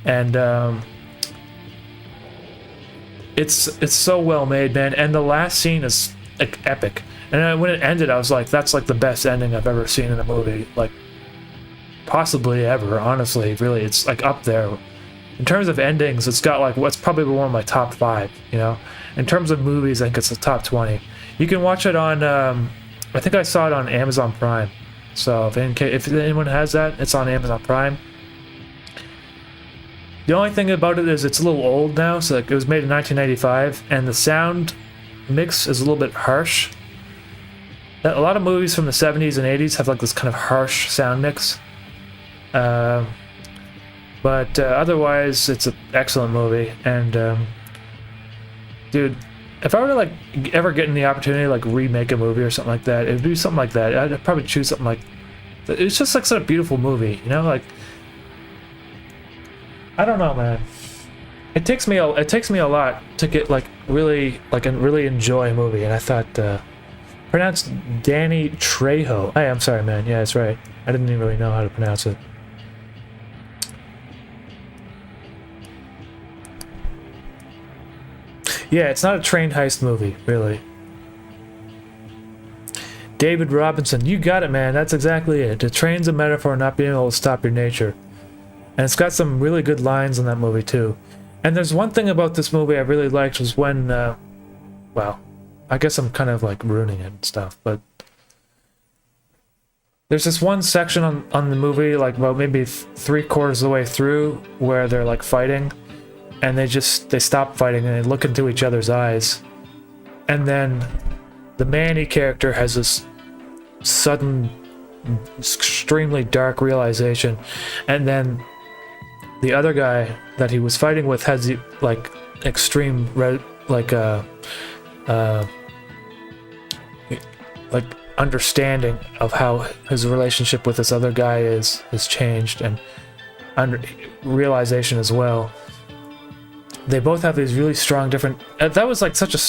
and it's so well made, man. And the last scene is like epic. And when it ended, I was like, that's like the best ending I've ever seen in a movie, like possibly ever. Honestly, really, it's like up there in terms of endings. It's got like what's probably one of my top 5. In terms of movies, I think it's the top 20. You can watch it on. I think I saw it on Amazon Prime. So if anyone has that, it's on Amazon Prime. The only thing about it is it's a little old now. So like, it was made in 1995, and the sound mix is a little bit harsh. A lot of movies from the 70s and 80s have like this kind of harsh sound mix. But otherwise, it's an excellent movie. And dude, if I were to like ever get in the opportunity to like remake a movie or something like that, it would be something like that. I'd probably choose something like. It's just like such a beautiful movie, like. I don't know, man. It takes me a lot to get like really enjoy a movie, and I thought pronounced Danny Trejo. Hey, I'm sorry, man. Yeah, that's right. I didn't even really know how to pronounce it. Yeah, it's not a train heist movie, really. David Robinson, you got it, man. That's exactly it. The train's a metaphor, not being able to stop your nature. And it's got some really good lines in that movie, too. And there's one thing about this movie I really liked was when, well, I guess I'm kind of like ruining it and stuff, but there's this one section on the movie, like about maybe 3/4 of the way through, where they're like fighting, and they stop fighting and they look into each other's eyes. And then the Manny character has this sudden, extremely dark realization, and then the other guy that he was fighting with has the like extreme like understanding of how his relationship with this other guy has changed, and realization as well. They both have these really strong different. That was like such a.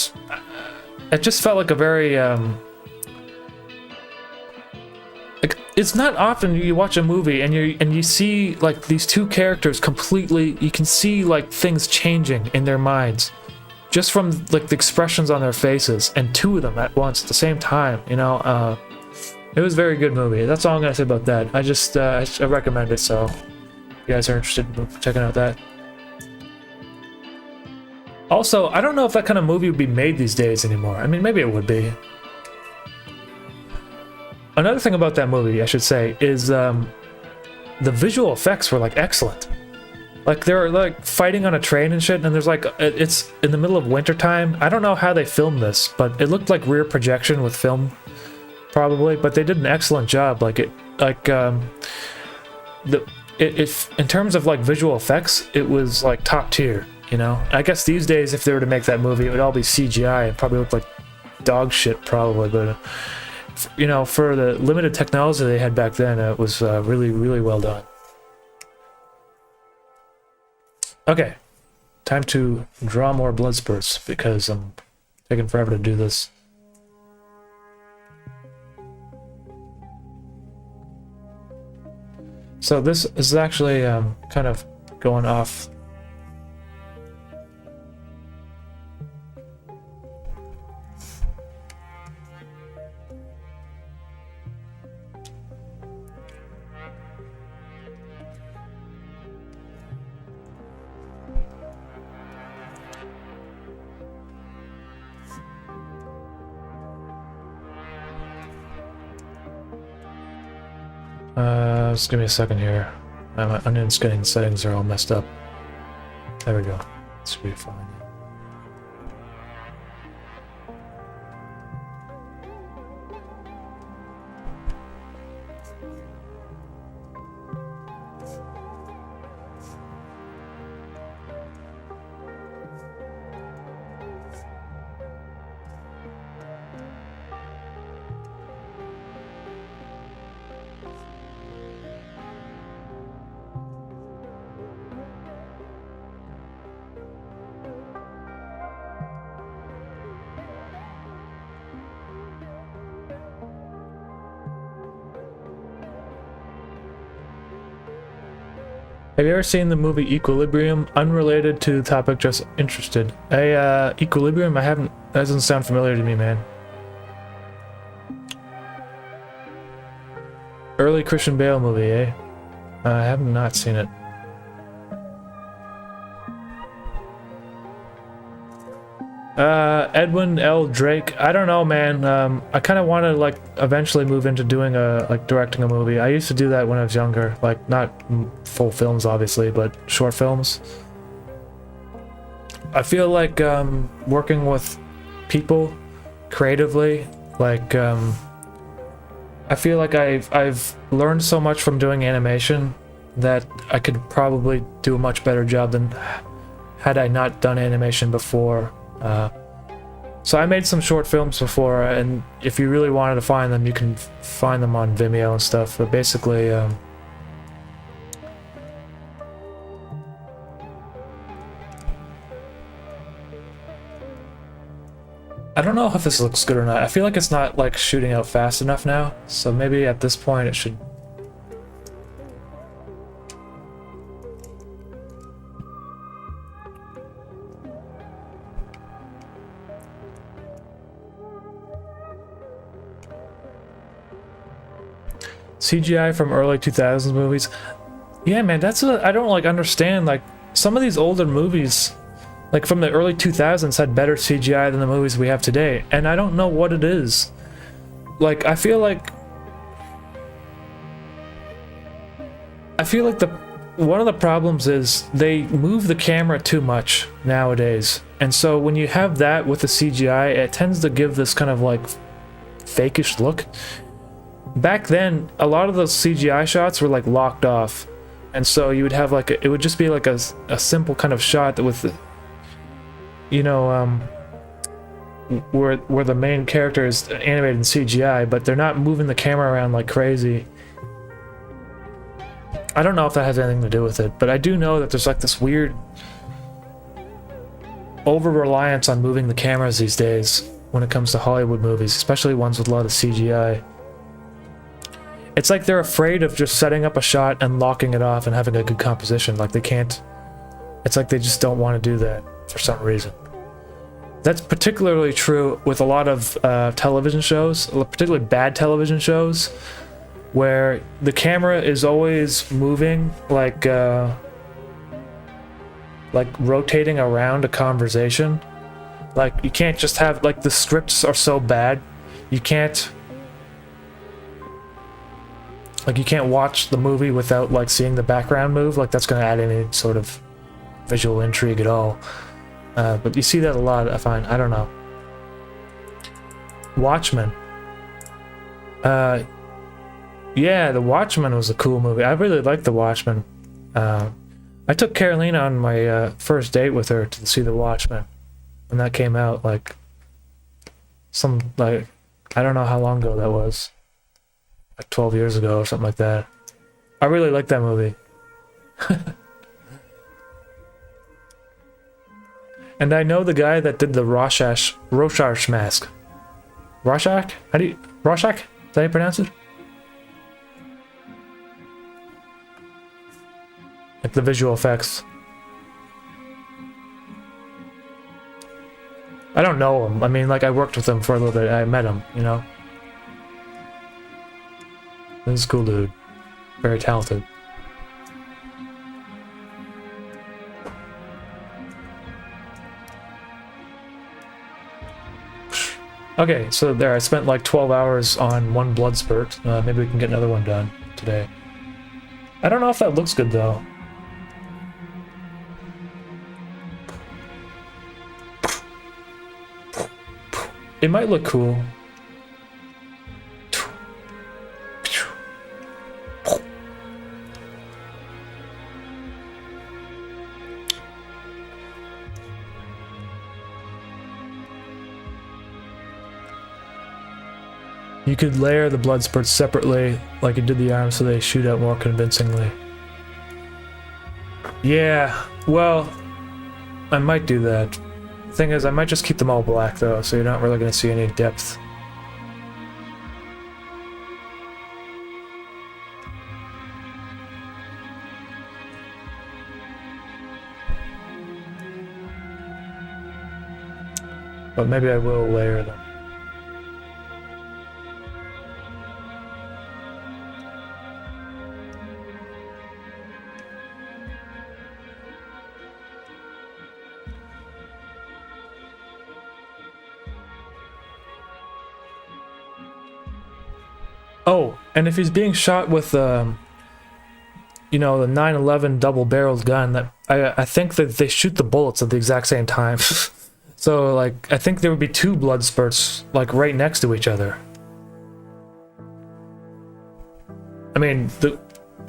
It just felt like a very like, it's not often you watch a movie and you see like these two characters completely. You can see like things changing in their minds, just from like the expressions on their faces, and two of them at once at the same time. It was a very good movie. That's all I'm gonna say about that. I recommend it. So, if you guys are interested in checking out that. Also, I don't know if that kind of movie would be made these days anymore. I mean, maybe it would be. Another thing about that movie, I should say, is the visual effects were like excellent. Like they're like fighting on a train and shit, and there's like it's in the middle of winter time. I don't know how they filmed this, but it looked like rear projection with film, probably. But they did an excellent job. If in terms of like visual effects, it was like top tier. I guess these days, if they were to make that movie, it would all be CGI and probably look like dog shit, probably. But for the limited technology they had back then, it was really, really well done. Okay, time to draw more blood spurts because I'm taking forever to do this. So this is actually kind of going off. Just give me a second here. My onion skinning settings are all messed up. There we go. This should be fine. Have you ever seen the movie Equilibrium? Unrelated to the topic, just interested. Equilibrium? I haven't. That doesn't sound familiar to me, man. Early Christian Bale movie, eh? I have not seen it. Edwin L. Drake. I don't know, man. I kind of want to like eventually move into doing directing a movie. I used to do that when I was younger, like not full films, obviously, but short films. I feel like working with people creatively, like I feel like I've learned so much from doing animation that I could probably do a much better job than had I not done animation before. So I made some short films before, and if you really wanted to find them, you can find them on Vimeo and stuff, but basically I don't know if this looks good or not. I feel like it's not like shooting out fast enough now, so maybe at this point it should. CGI from early 2000s movies. Yeah, man, that's what I don't like understand. Like some of these older movies, like from the early 2000s, had better CGI than the movies we have today, and I don't know what it is. Like I feel like one of the problems is they move the camera too much nowadays, and so when you have that with the CGI, it tends to give this kind of like fakish look. Back then, a lot of those CGI shots were like locked off, and so you would have like it would just be like a simple kind of shot with the, you know, where the main character is animated in CGI, but they're not moving the camera around like crazy. I don't know if that has anything to do with it, but I do know that there's like this weird over-reliance on moving the cameras these days when it comes to Hollywood movies, especially ones with a lot of CGI. It's like they're afraid of just setting up a shot and locking it off and having a good composition. Like they can't. It's like they just don't want to do that for some reason. That's particularly true with a lot of television shows, particularly bad television shows, where the camera is always moving, like rotating around a conversation. Like you can't just have, like, the scripts are so bad, you can't watch the movie without like seeing the background move. Like that's going to add any sort of visual intrigue at all. But you see that a lot, I find. I don't know. Watchmen. Yeah, The Watchmen was a cool movie. I really liked The Watchmen. I took Carolina on my first date with her to see The Watchmen when that came out, like I don't know how long ago that was. Like 12 years ago or something like that. I really liked that movie. And I know the guy that did the Rorschach mask. Rorschach? Rorschach? Is that how you pronounce it? Like the visual effects. I don't know him. I mean, like, I worked with him for a little bit. I met him, you know? This is a cool dude. Very talented. Okay, so there, I spent like 12 hours on one blood spurt. Maybe we can get another one done today. I don't know if that looks good, though. It might look cool. You could layer the blood spurts separately, like you did the arms, so they shoot out more convincingly. Yeah, well, I might do that. The thing is, I might just keep them all black, though, so you're not really going to see any depth. But maybe I will layer them. Oh, and if he's being shot with, you know, the 911 double-barreled gun, that I think that they shoot the bullets at the exact same time. So, like, I think there would be two blood spurts, like, right next to each other. I mean,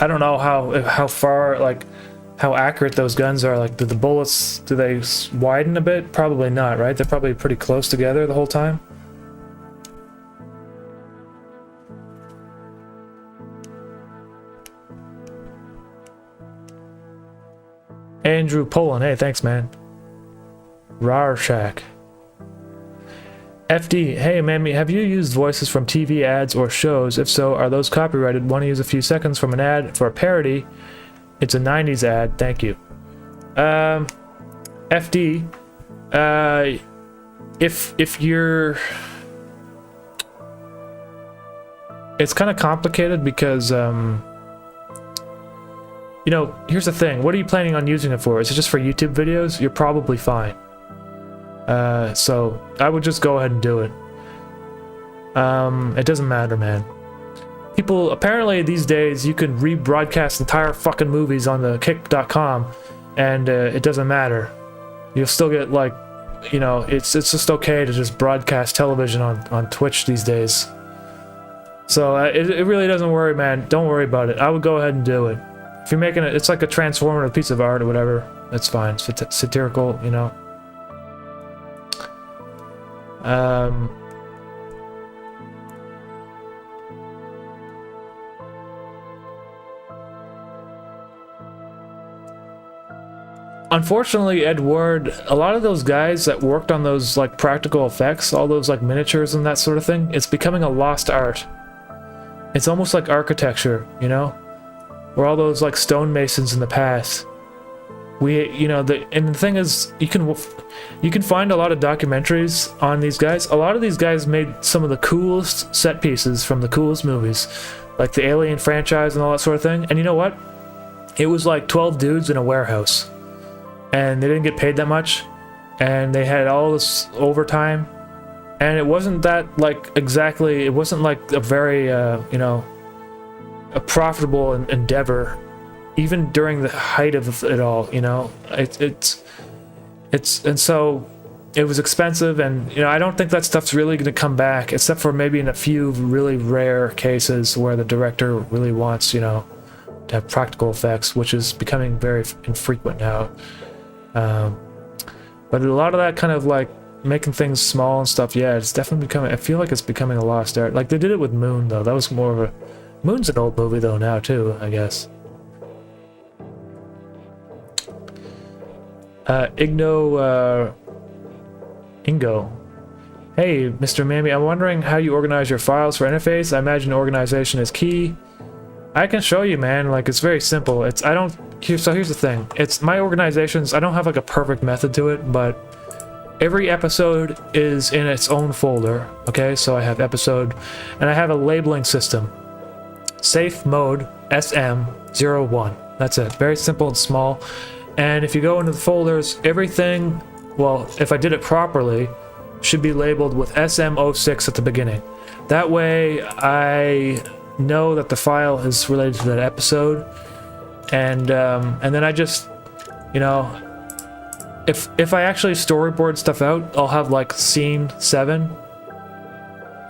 I don't know how far, like, how accurate those guns are. Like, do the bullets, do they widen a bit? Probably not, right? They're probably pretty close together the whole time. Andrew Poland, hey, thanks, man. Rorschach. FD, hey, Mammy, have you used voices from TV ads or shows? If so, are those copyrighted? Want to use a few seconds from an ad for a parody? It's a 90s ad, thank you. FD, if you're... It's kind of complicated because, you know, here's the thing. What are you planning on using it for? Is it just for YouTube videos? You're probably fine. So I would just go ahead and do it. It doesn't matter, man. People, apparently these days, you can rebroadcast entire fucking movies on the kick.com and it doesn't matter. You'll still get, like, you know, it's just okay to just broadcast television on Twitch these days. So it really doesn't worry, man. Don't worry about it. I would go ahead and do it. If you're making it, it's like a transformative piece of art or whatever, that's fine. It's satirical, you know. Unfortunately, Edward, a lot of those guys that worked on those, like, practical effects, all those, like, miniatures and that sort of thing, it's becoming a lost art. It's almost like architecture, you know? Or all those, like, stonemasons in the past. You know, and the thing is, you can find a lot of documentaries on these guys. A lot of these guys made some of the coolest set pieces from the coolest movies, like the Alien franchise and all that sort of thing. And you know what? It was like 12 dudes in a warehouse. And they didn't get paid that much, and they had all this overtime, and it wasn't that, like, exactly, it wasn't like a very, you know, a profitable endeavor, even during the height of it all, you know. And so it was expensive, and, you know, I don't think that stuff's really going to come back, except for maybe in a few really rare cases where the director really wants, you know, to have practical effects, which is becoming very infrequent now. But a lot of that kind of, like, making things small and stuff, yeah, it's definitely becoming, I feel like it's becoming a lost art. Like, they did it with Moon, though. That was more of a, Moon's an old movie, though, now, too, I guess. Ingo. Hey, Mr. Uʻmɑːmi, I'm wondering how you organize your files for interface. I imagine organization is key. I can show you, man. Like, it's very simple. So here's the thing. It's my organizations. I don't have like a perfect method to it, but every episode is in its own folder. Okay, so I have episode, and I have a labeling system. Safe mode SM01. That's it. Very simple and small. And if you go into the folders, everything, well, if I did it properly, should be labeled with SM06 at the beginning. That way I know that the file is related to that episode, and then I just, you know, if I actually storyboard stuff out, I'll have like scene 7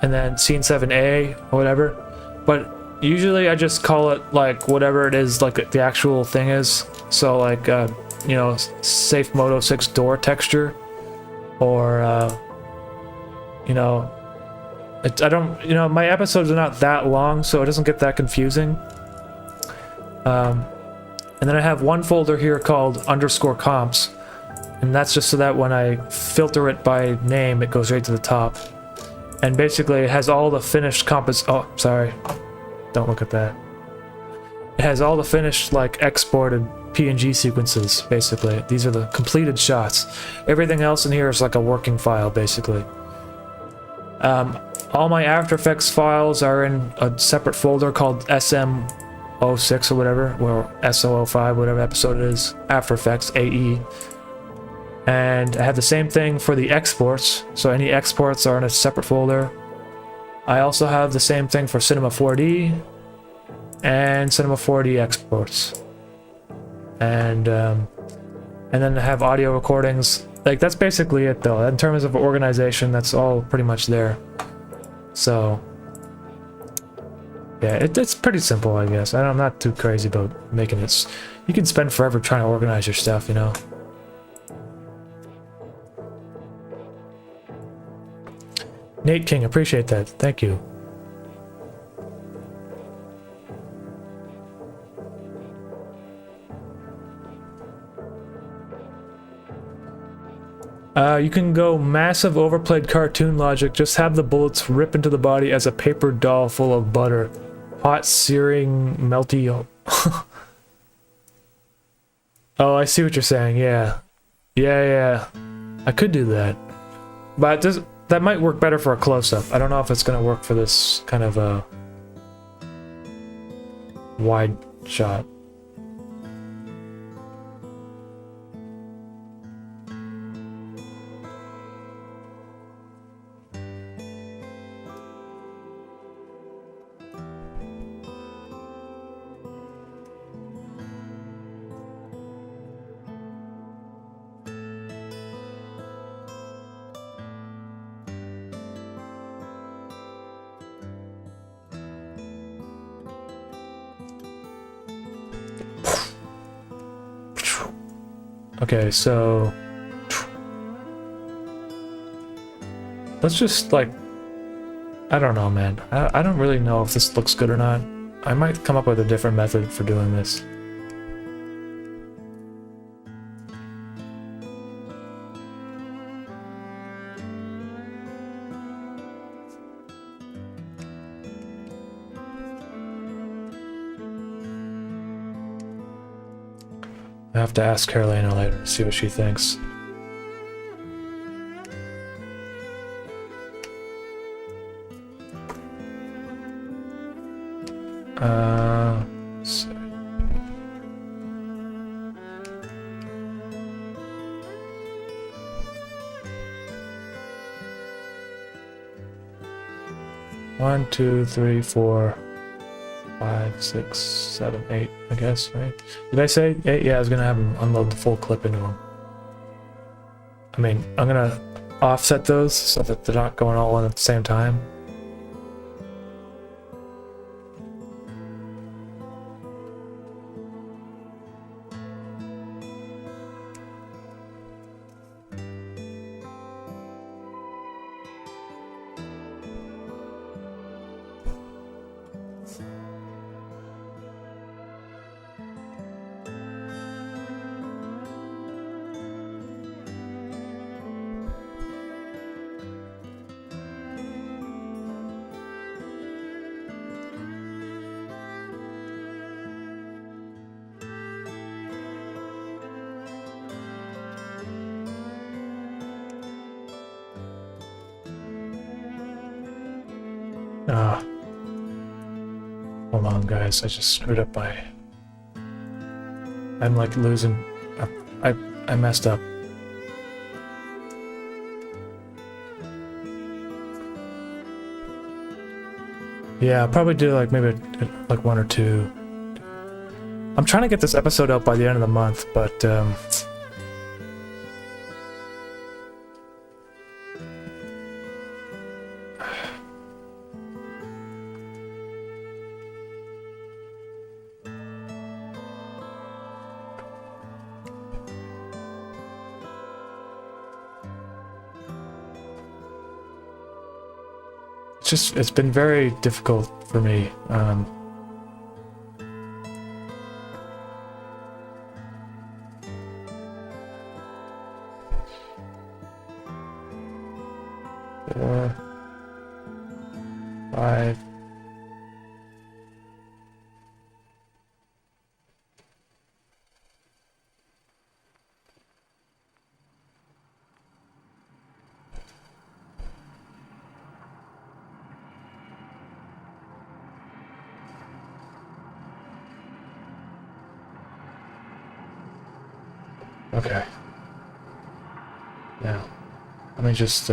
and then scene 7A or whatever, but usually I just call it like whatever it is, like the actual thing is. So like you know, safe mode 06 door texture, or you know, I don't, you know, my episodes are not that long, so it doesn't get that confusing. And then I have one folder here called _comps, and that's just so that when I filter it by name, it goes right to the top. And basically it has all the finished oh, sorry, don't look at that. It has all the finished, like, exported PNG sequences, basically. These are the completed shots. Everything else in here is like a working file, basically. All my After Effects files are in a separate folder called SM06 or whatever, or SO05, whatever episode it is, After Effects AE. And I have the same thing for the exports, so any exports are in a separate folder. I also have the same thing for Cinema 4D and Cinema 4D exports. And then I have audio recordings. Like, that's basically it, though. In terms of organization, that's all pretty much there. So yeah, it's pretty simple, I guess. I'm not too crazy about making it. You can spend forever trying to organize your stuff, you know. Nate King, appreciate that. Thank you. You can go massive overplayed cartoon logic, just have the bullets rip into the body as a paper doll full of butter. Hot, searing, melty... Oh, I see what you're saying, yeah. Yeah. I could do that. But that might work better for a close-up. I don't know if it's gonna work for this kind of a... wide shot. Okay, so let's just, like, I don't know, man. I don't really know if this looks good or not. I might come up with a different method for doing this. I have to ask Carolina later, see what she thinks. Let's see. One, 2, 3, 4, 5, 6, 7, 8, I guess, right? Did I say 8? Yeah, I was gonna have him unload the full clip into him. I mean, I'm gonna offset those so that they're not going all in at the same time. Hold on, guys. I just screwed up my... I'm like losing... I messed up. Yeah, I'll probably do like maybe like 1 or 2. I'm trying to get this episode out by the end of the month, but it's been very difficult for me. Four, 5. Okay. Now, let me just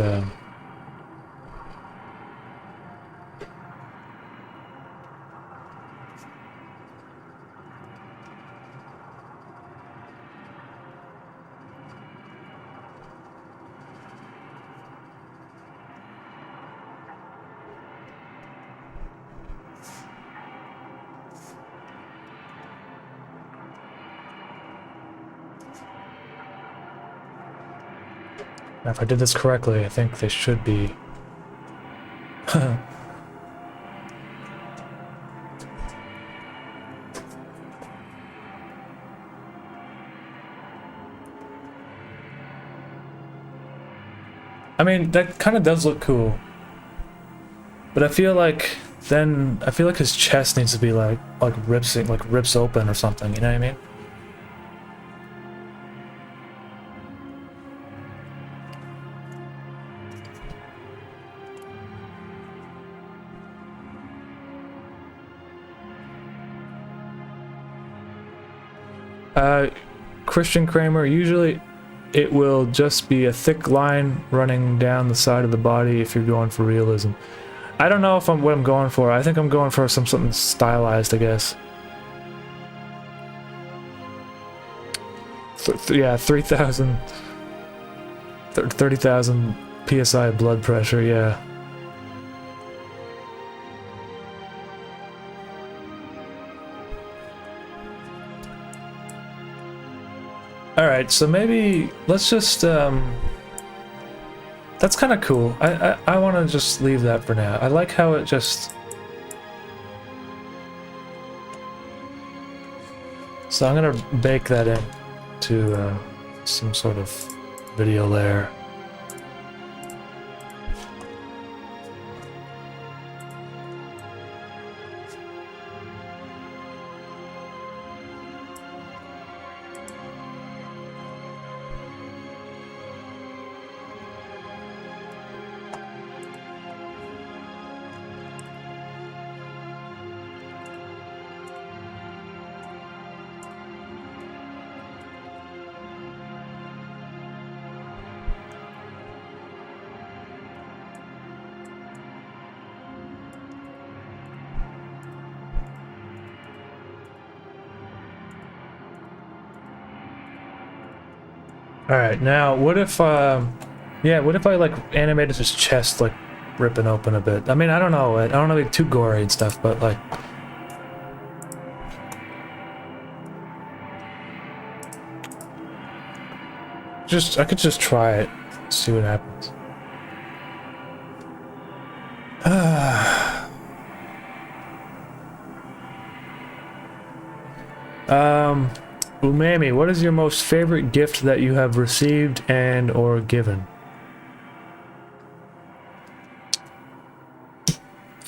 now, if I did this correctly, I think they should be. I mean, that kind of does look cool. But I feel like his chest needs to be like rips open or something, you know what I mean? Christian Kramer, usually it will just be a thick line running down the side of the body if you're going for realism. I don't know if what I'm going for. I think I'm going for something stylized, I guess. Yeah, 30,000 PSI blood pressure, yeah. Alright, so maybe let's just that's kind of cool. I want to just leave that for now. I like how it just... So I'm gonna bake that in to some sort of video layer. Alright, now what if yeah, what if I like animated his chest like ripping open a bit? I mean, I don't know, I don't know, like too gory and stuff, but like I could just try it, see what happens. Umami, what is your most favorite gift that you have received and or given?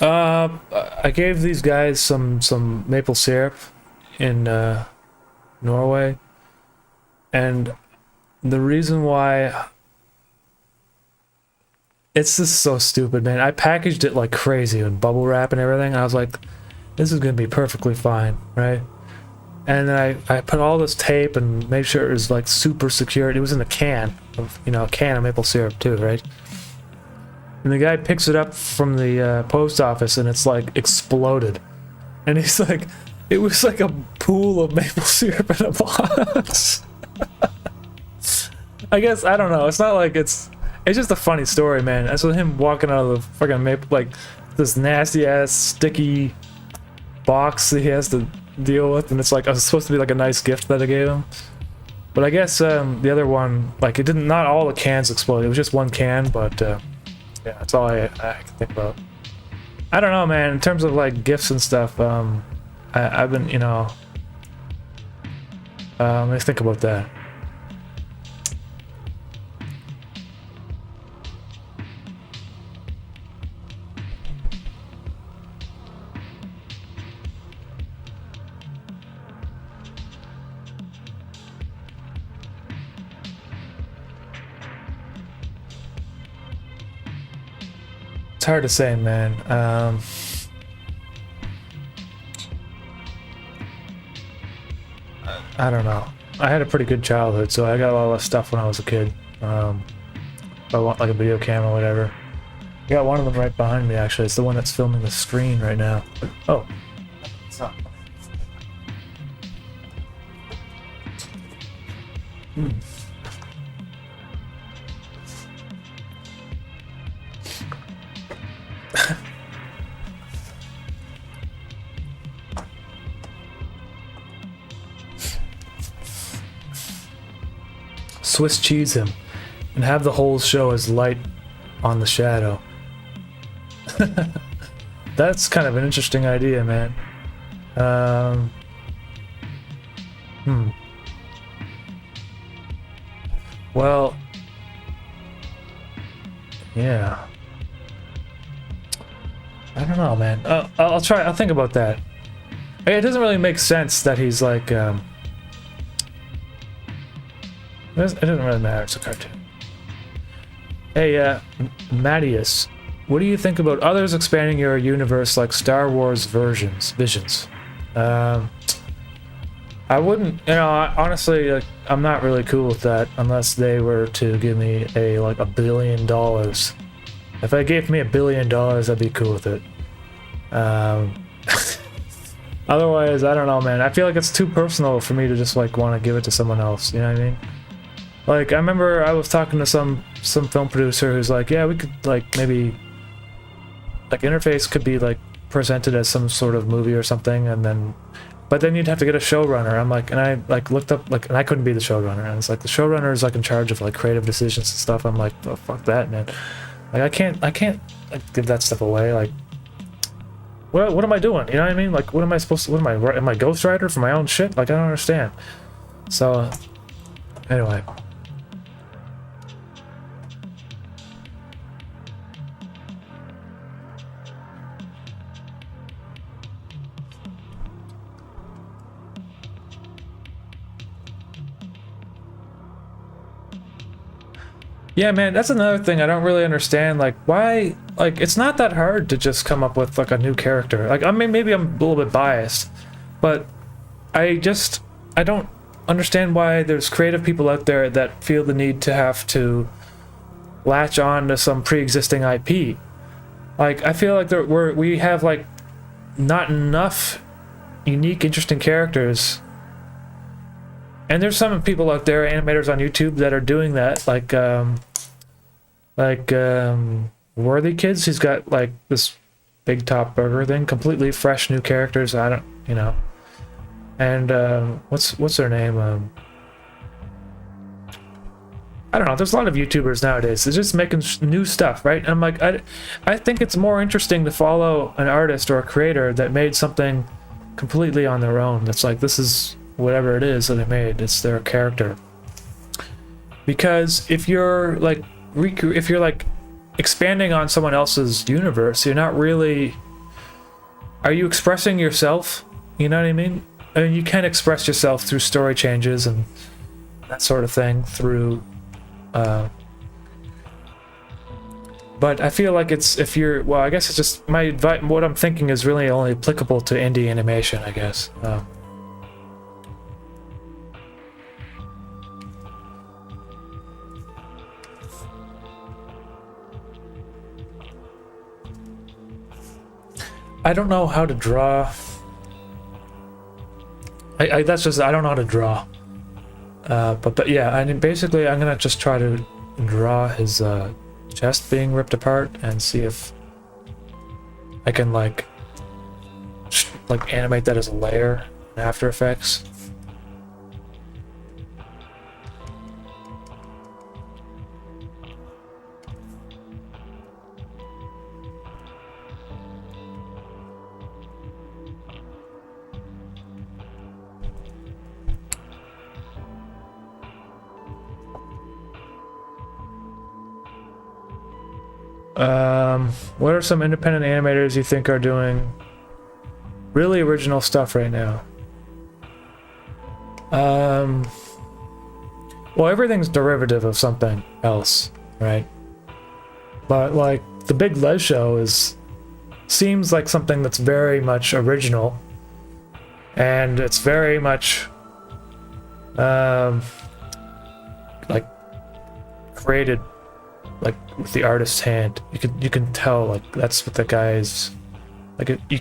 I gave these guys some maple syrup in Norway, and the reason why it's just so stupid, man. I packaged it like crazy with bubble wrap and everything. I was like, this is gonna be perfectly fine, right? And then I put all this tape and made sure it was like super secure. It was in a can of, you know, a can of maple syrup too, right? And the guy picks it up from the post office and it's like exploded. And he's like, it was like a pool of maple syrup in a box. I guess, I don't know. It's not like it's just a funny story, man. That's with him walking out of the fucking maple, like this nasty ass sticky box that he has to deal with, and it's like, it's supposed to be like a nice gift that I gave him. But I guess the other one, like, it didn't, not all the cans exploded. It was just one can, but yeah, that's all I can think about. I don't know, man. In terms of like gifts and stuff, I've been, you know, let me think about that. It's hard to say, man. I don't know. I had a pretty good childhood, so I got a lot of stuff when I was a kid. I want like a video camera or whatever. I got one of them right behind me, actually. It's the one that's filming the screen right now. Oh. It's not. Swiss cheese him and have the whole show as light on the shadow. That's kind of an interesting idea, man. Well, yeah. I don't know, man. I'll try. I'll think about that. It doesn't really make sense that he's like. It doesn't really matter. It's a cartoon. Hey, Mattias, what do you think about others expanding your universe like Star Wars visions? I wouldn't. You know, honestly, like, I'm not really cool with that unless they were to give me like $1 billion. If they gave me $1 billion, I'd be cool with it. Otherwise, I don't know, man. I feel like it's too personal for me to just like want to give it to someone else. You know what I mean? Like, I remember I was talking to some film producer who's like, yeah, we could like maybe like interface could be like presented as some sort of movie or something, and then but then you'd have to get a showrunner. I'm like, and I like looked up like, and I couldn't be the showrunner, and it's like the showrunner is like in charge of like creative decisions and stuff. I'm like, oh, fuck that, man. Like I can't like, give that stuff away. Like, what am I doing? You know what I mean? Like, what am I supposed to? What am I ghostwriter for my own shit? Like, I don't understand. So anyway. Yeah, man, that's another thing I don't really understand. Like, why? Like, it's not that hard to just come up with like a new character. Like, I mean, maybe I'm a little bit biased, but I don't understand why there's creative people out there that feel the need to have to latch on to some pre-existing IP. Like, I feel like we have like not enough unique, interesting characters. And there's some people out there, animators on YouTube, that are doing that, like Worthy Kids. He's got like this big top burger thing, completely fresh new characters. I don't, you know. And what's their name? I don't know. There's a lot of YouTubers nowadays. They're just making new stuff, right? And I'm like, I think it's more interesting to follow an artist or a creator that made something completely on their own. That's like, this is whatever it is that they made, it's their character. Because if you're like expanding on someone else's universe, you're not really, are you expressing yourself? You know what I mean? I mean, you can express yourself through story changes and that sort of thing, through But I feel like it's, if you're, well, I guess it's just, my advice, what I'm thinking is really only applicable to indie animation, I guess. I don't know how to draw. That's just, I don't know how to draw. But yeah, I mean, basically I'm gonna just try to draw his chest being ripped apart and see if I can like animate that as a layer in After Effects. What are some independent animators you think are doing really original stuff right now? Well, everything's derivative of something else, right? But like the Big Les Show seems like something that's very much original, and it's very much like created like with the artist's hand. You can tell like that's what the guy is like. You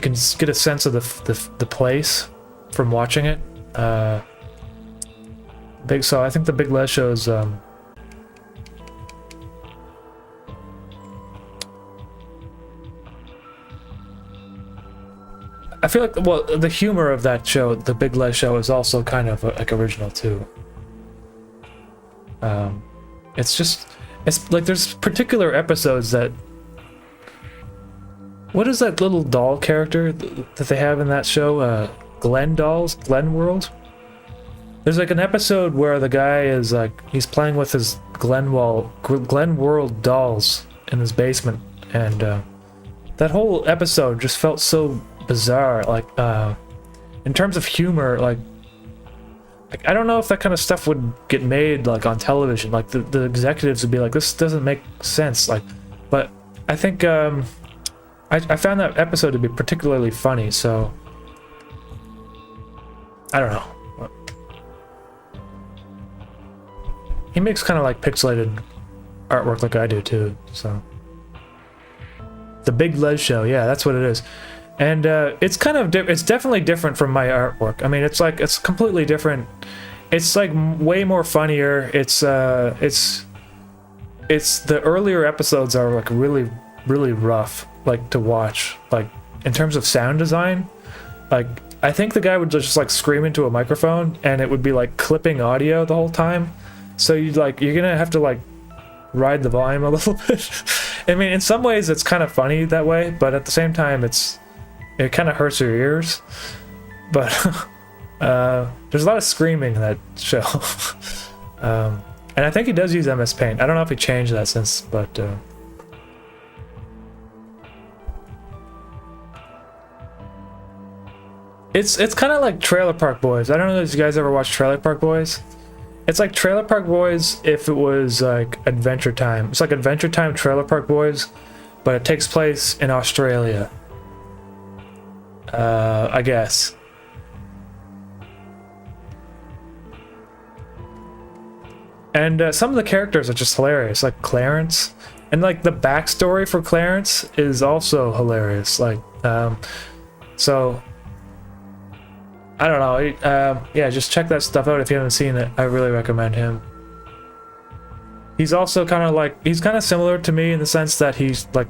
can get a sense of the place from watching it. So I think the Big Les Show is I feel like, well, the humor of that show, the Big Les Show, is also kind of like original too. It's like there's particular episodes that. What is that little doll character that they have in that show? Glen World? There's like an episode where the guy is like, he's playing with his Glen World dolls in his basement, and that whole episode just felt so bizarre. Like, in terms of humor, like I don't know if that kind of stuff would get made like on television. Like the executives would be like, this doesn't make sense. Like, but I think I found that episode to be particularly funny. So I don't know. He makes kind of like pixelated artwork like I do too. So the Big Les Show, yeah, that's what it is. And it's kind of it's definitely different from my artwork. I mean, it's completely different. It's like way more funnier. It's the earlier episodes are like really rough, like to watch. Like in terms of sound design, like I think the guy would just like scream into a microphone and it would be like clipping audio the whole time. So you're gonna have to like ride the volume a little bit. I mean, in some ways it's kind of funny that way, but at the same time it kind of hurts your ears. But there's a lot of screaming in that show. And I think he does use MS Paint. I don't know if he changed that since, but it's kind of like Trailer Park Boys. I don't know if you guys ever watched Trailer Park Boys. It's like Trailer Park Boys if it was like Adventure Time. It's like Adventure Time Trailer Park Boys, but it takes place in Australia. I guess. And some of the characters are just hilarious, like Clarence. And like the backstory for Clarence is also hilarious. Like, so I don't know. Yeah, just check that stuff out if you haven't seen it. I really recommend him. He's also kind of similar to me in the sense that he's like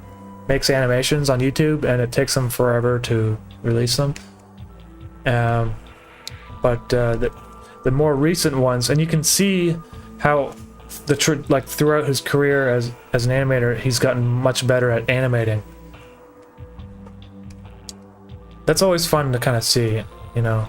makes animations on YouTube and it takes him forever to release them. But the more recent ones, and you can see how like throughout his career as an animator, he's gotten much better at animating. That's always fun to kind of see, you know.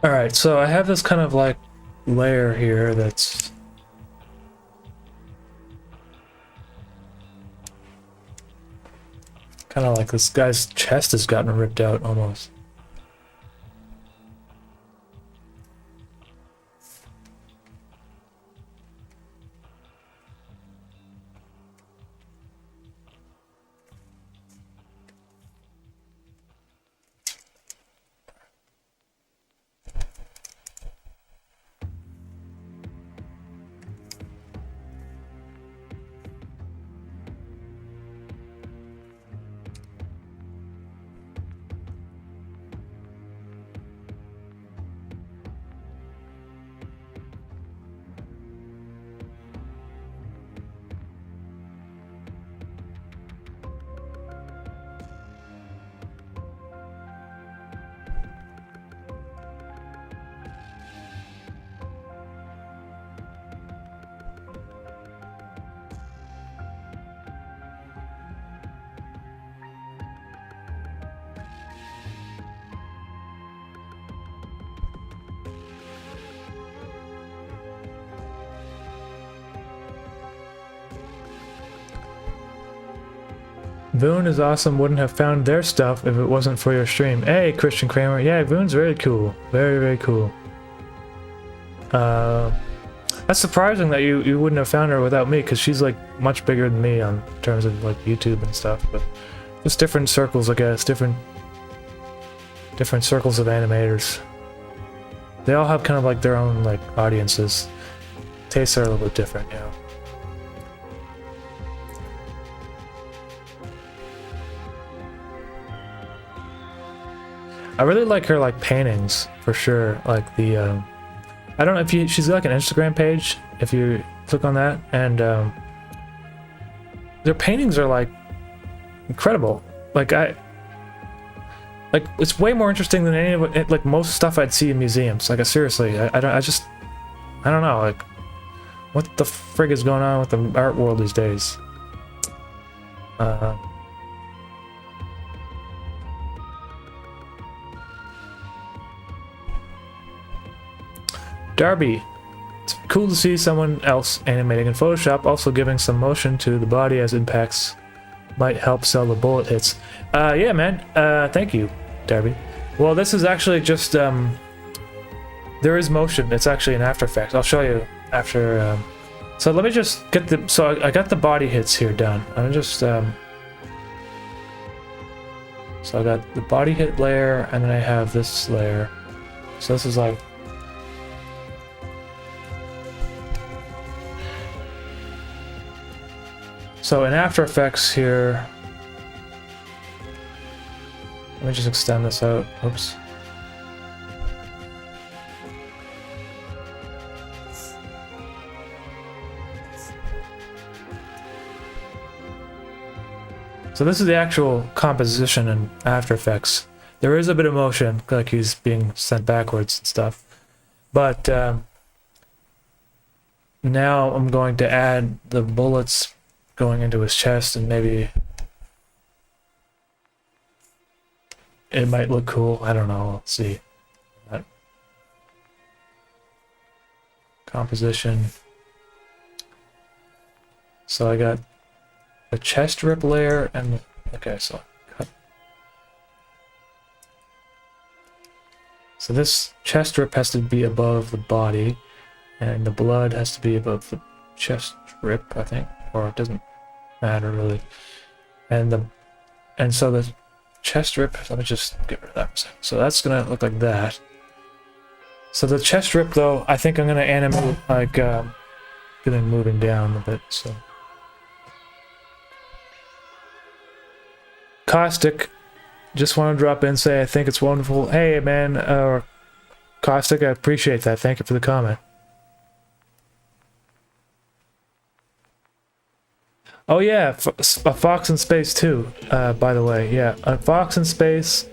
Alright, so I have this kind of like layer here that's kind of like this guy's chest has gotten ripped out almost. Voon is awesome, wouldn't have found their stuff if it wasn't for your stream. Hey, Christian Kramer. Yeah, Voon's very cool. Very, very cool. That's surprising that you wouldn't have found her without me, because she's like much bigger than me on terms of like YouTube and stuff, but just different circles, I guess. Different circles of animators. They all have kind of like their own like audiences. Tastes are a little bit different, you know. I really like her like paintings for sure. Like the I don't know if she's got like an Instagram page if you click on that, and their paintings are like incredible. Like it's way more interesting than any of it, like most stuff I'd see in museums. Like seriously, I don't know, like what the frig is going on with the art world these days. Darby, it's cool to see someone else animating in Photoshop, also giving some motion to the body as impacts might help sell the bullet hits. Yeah, man. Thank you, Darby. Well, this is actually just there is motion. It's actually in After Effects. I'll show you after. So let me just get the. So I got the body hits here done. I'm just. So I got the body hit layer, and then I have this layer. So this is like. So in After Effects here, let me just extend this out. Oops. So this is the actual composition in After Effects. There is a bit of motion, like he's being sent backwards and stuff. But now I'm going to add the bullets going into his chest, and maybe it might look cool. I don't know. Let's see. That composition. So I got the chest rip layer and okay, so cut. So this chest rip has to be above the body, and the blood has to be above the chest rip, I think. Or it doesn't matter really, and so the chest rip. Let me just get rid of that for a second. So that's gonna look like that. So the chest rip, though, I think I'm gonna animate like getting moving down a bit. So Caustic, just want to drop in, say I think it's wonderful. Hey man, Caustic, I appreciate that. Thank you for the comment. Oh yeah, a Fox in Space too, by the way. Yeah, Fox in Space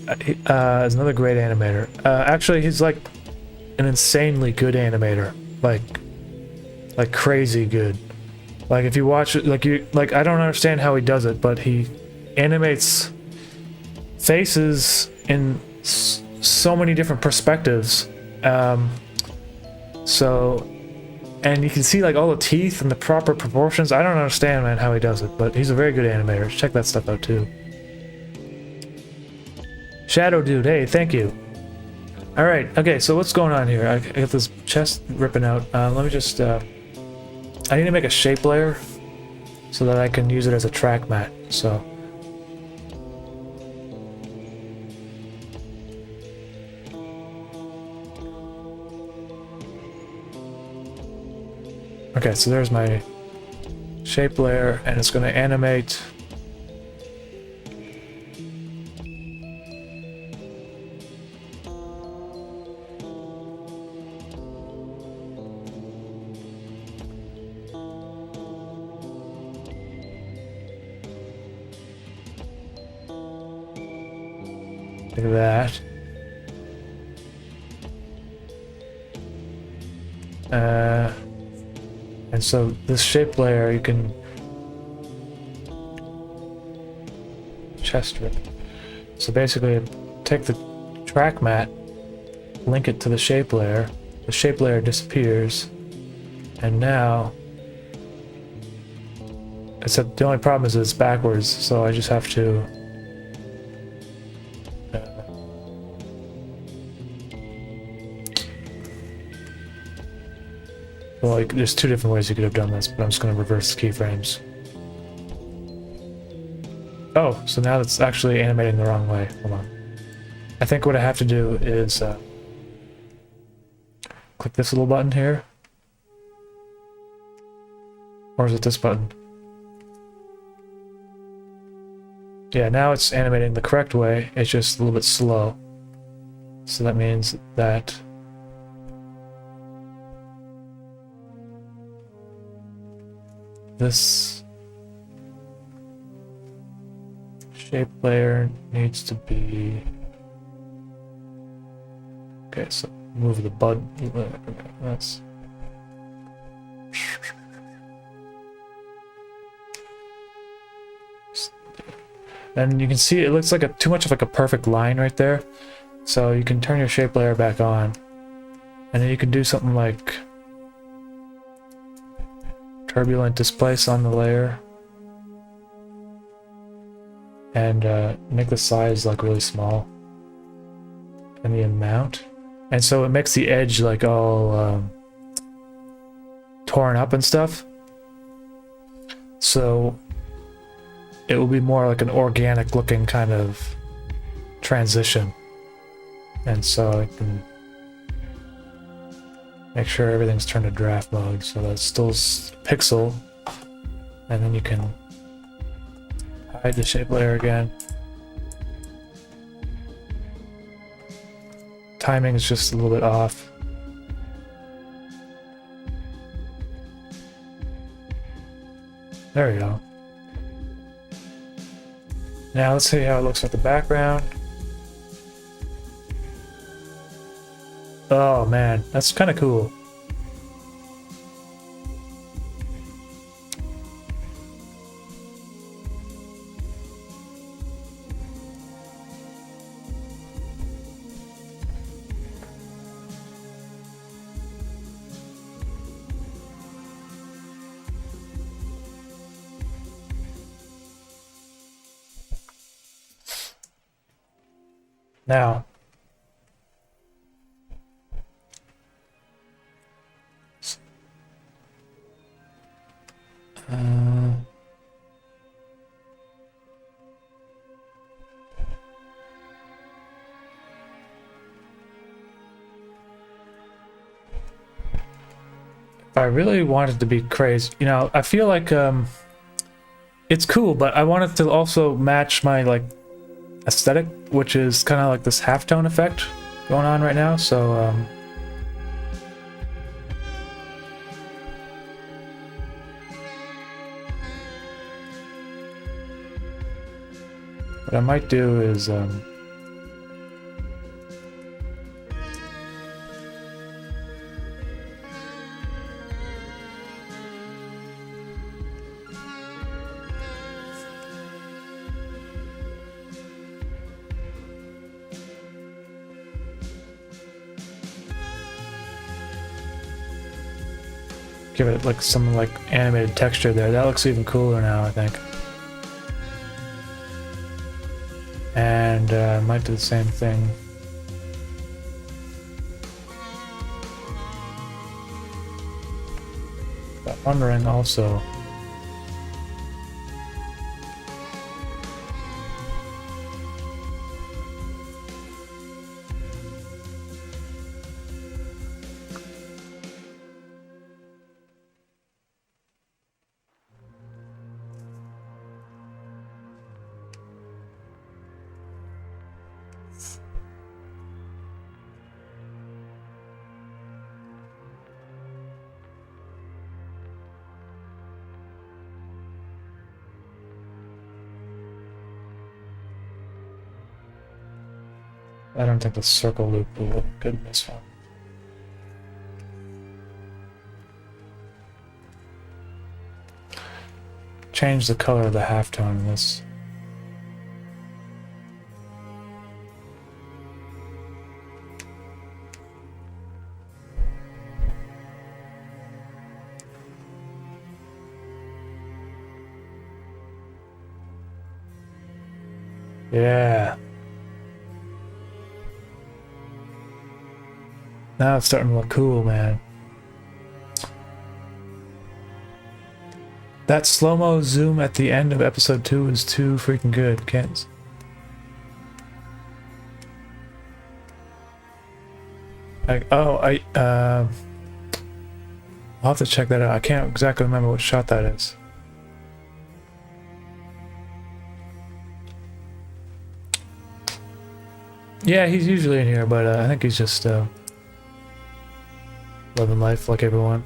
is another great animator. Actually, he's like an insanely good animator. Like crazy good. Like if you watch it, like I don't understand how he does it, but he animates faces in so many different perspectives. And you can see like all the teeth and the proper proportions. I don't understand, man, how he does it, but he's a very good animator. Check that stuff out too. Shadow Dude, hey, thank you. Alright, okay, so what's going on here? I got this chest ripping out. Let me just, I need to make a shape layer so that I can use it as a track mat, so. Okay, so there's my shape layer, and it's going to animate. Like that. And so this shape layer, you can chest rip. So basically, take the track mat, link it to the shape layer disappears, and now, except the only problem is it's backwards, so I just have to well, there's two different ways you could have done this, but I'm just going to reverse the keyframes. Oh, so now it's actually animating the wrong way. Hold on. I think what I have to do is click this little button here. Or is it this button? Yeah, now it's animating the correct way. It's just a little bit slow. So that means that this shape layer needs to be... Okay, so move the button. That's... And you can see it looks like too much of like a perfect line right there. So you can turn your shape layer back on, and then you can do something like turbulent displace on the layer, and make the size like really small, and the amount, and so it makes the edge like all torn up and stuff. So it will be more like an organic looking kind of transition. And so I can make sure everything's turned to draft mode so that it's still pixel. And then you can hide the shape layer again. Timing is just a little bit off. There we go. Now let's see how it looks with the background. Oh man, that's kind of cool. Now, if I really wanted to be crazy, you know, I feel like it's cool, but I wanted to also match my like aesthetic, which is kind of like this halftone effect going on right now. So what I might do is give it like some like animated texture there. That looks even cooler now, I think. And might do the same thing. But wondering also. I don't think the circle loop will look good in this one. Change the color of the halftone in this. Yeah. Now it's starting to look cool, man. That slow-mo zoom at the end of episode 2 is too freaking good, Kent. I'll have to check that out. I can't exactly remember what shot that is. Yeah, he's usually in here, but I think he's just living life like everyone.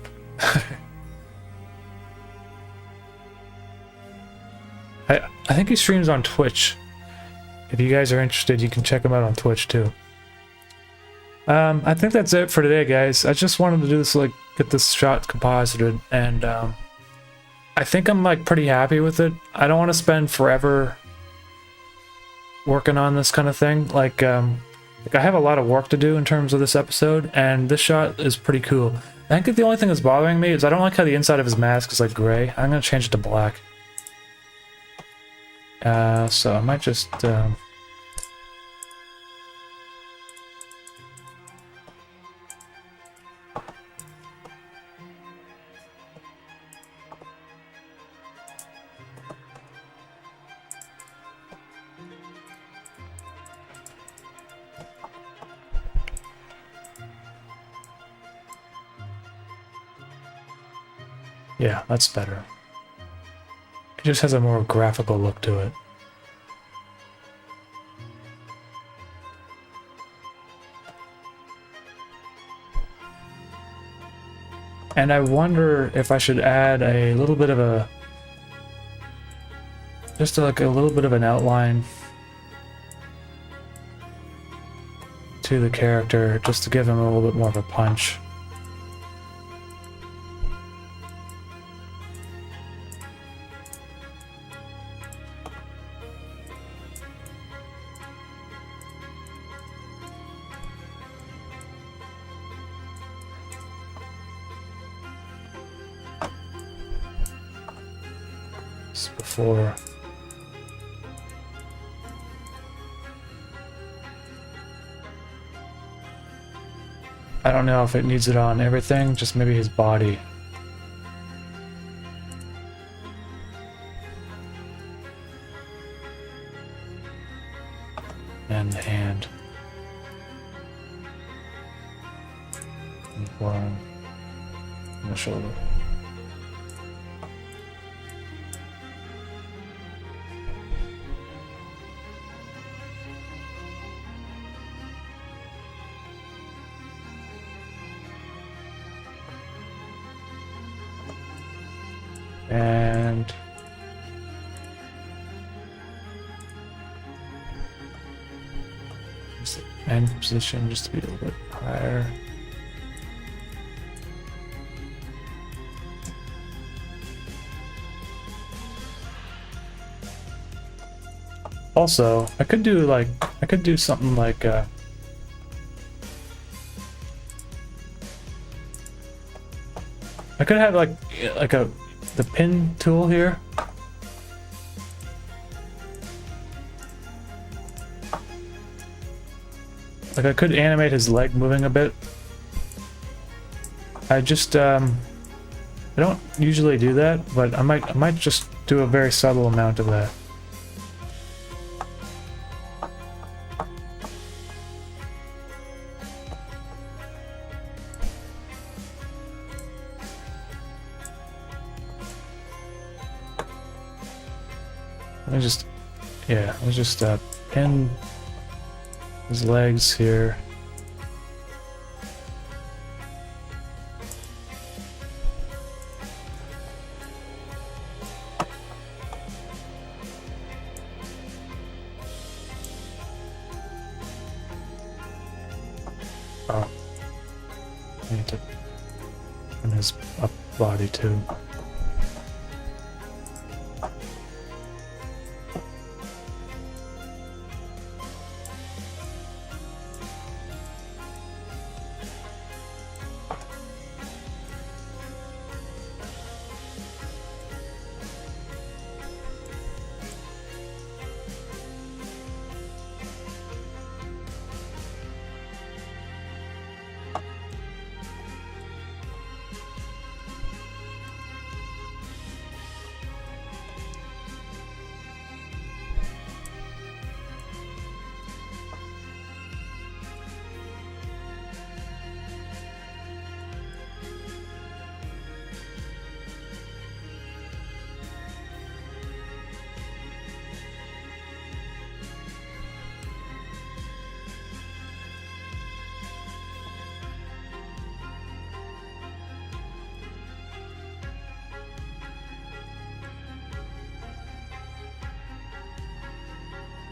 I think he streams on Twitch. If you guys are interested, you can check him out on Twitch too. I think that's it for today, guys. I just wanted to do this, like, get this shot composited, and I think I'm like pretty happy with it. I don't want to spend forever working on this kind of thing. Like I have a lot of work to do in terms of this episode, and this shot is pretty cool. I think the only thing that's bothering me is I don't like how the inside of his mask is like gray. I'm gonna change it to black. So I might just yeah, that's better. It just has a more graphical look to it. And I wonder if I should add a little bit of a, just like a little bit of an outline to the character, just to give him a little bit more of a punch. Before I don't know if it needs it on everything, just maybe his body. And the hand. And the forearm. And the shoulder. And end position just to be a little bit higher. Also, I could do something like I could have like the pin tool here. Like I could animate his leg moving a bit. I just I don't usually do that, but I might just do a very subtle amount of that. Let me just pin his legs here. Oh, I need to pin his up body too.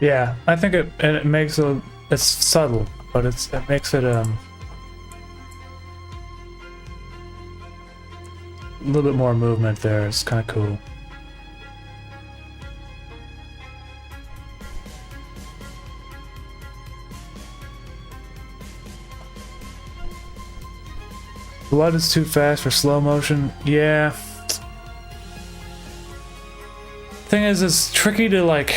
Yeah, I think it makes it's subtle, but it makes it a little bit more movement there. It's kind of cool. Blood is too fast for slow motion. Yeah. Thing is, it's tricky to like.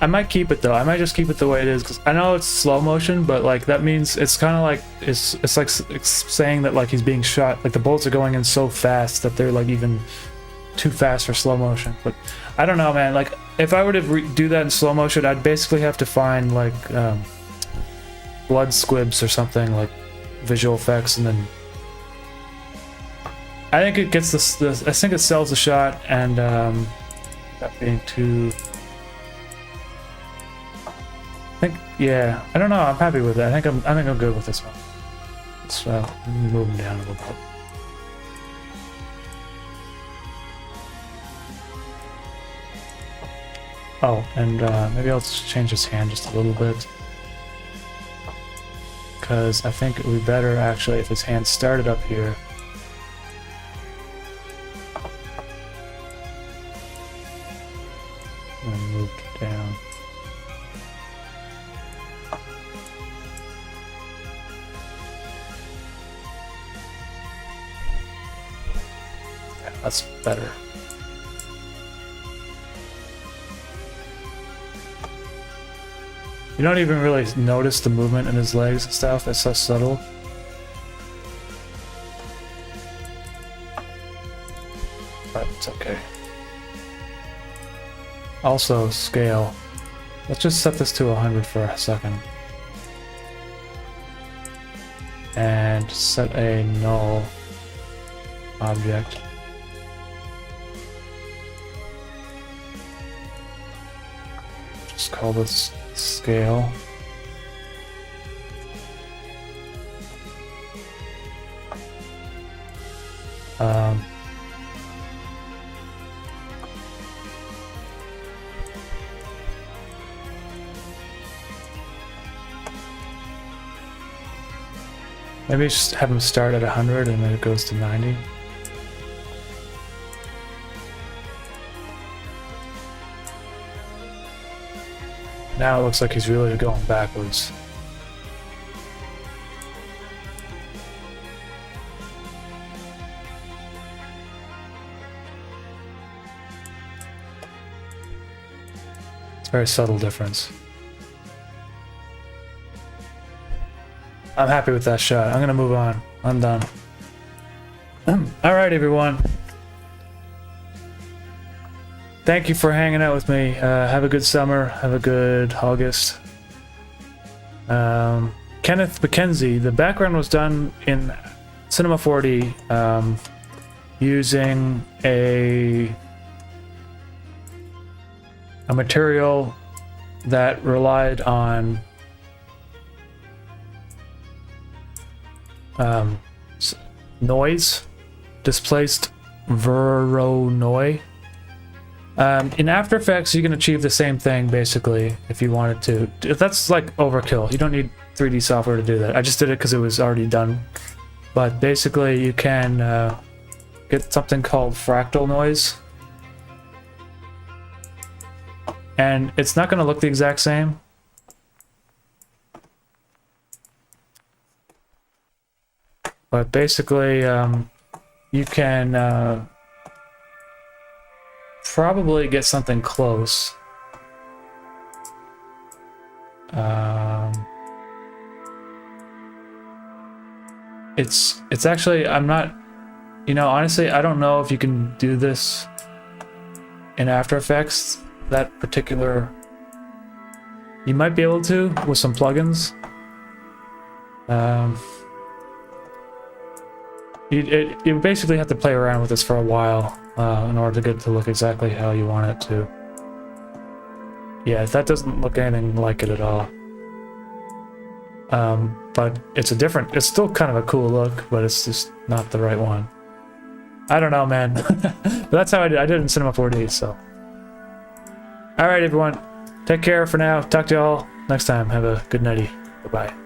I might keep it though. I might just keep it the way it is because I know it's slow motion, but like that means it's kind of like it's like it's saying that like he's being shot. Like the bullets are going in so fast that they're like even too fast for slow motion. But I don't know, man. Like if I were to do that in slow motion, I'd basically have to find like blood squibs or something like visual effects, and then I think it gets this. I think it sells the shot, and that being too. Yeah, I don't know. I'm happy with it. I think I'm good with this one. Let's move him down a little bit. Oh, and maybe I'll just change his hand just a little bit, because I think it would be better actually if his hand started up here. And moved down. That's better. You don't even really notice the movement in his legs and stuff. It's so subtle. But it's okay. Also, scale. Let's just set this to 100 for a second. And set a null object. Just call this scale. Maybe just have him start at 100 and then it goes to 90. now it looks like he's really going backwards. It's a very subtle difference. I'm happy with that shot. I'm gonna move on. I'm done. Alright, everyone. Thank you for hanging out with me. Have a good summer. Have a good August. Kenneth McKenzie. The background was done in Cinema 4D using a material that relied on noise, displaced Voronoi. In After Effects, you can achieve the same thing basically if you wanted to. That's like overkill. You don't need 3D software to do that. I just did it because it was already done. But basically, you can get something called fractal noise, and it's not going to look the exact same. But basically, you can probably get something close. It's actually, I'm not, you know, honestly, I don't know if you can do this in After Effects. That particular, you might be able to with some plugins. You basically have to play around with this for a while in order to get it to look exactly how you want it to. Yeah, that doesn't look anything like it at all. But it's it's still kind of a cool look, but it's just not the right one. I don't know, man. But that's how I did it in Cinema 4D, so. Alright, everyone. Take care for now. Talk to y'all next time. Have a good nighty. Bye-bye.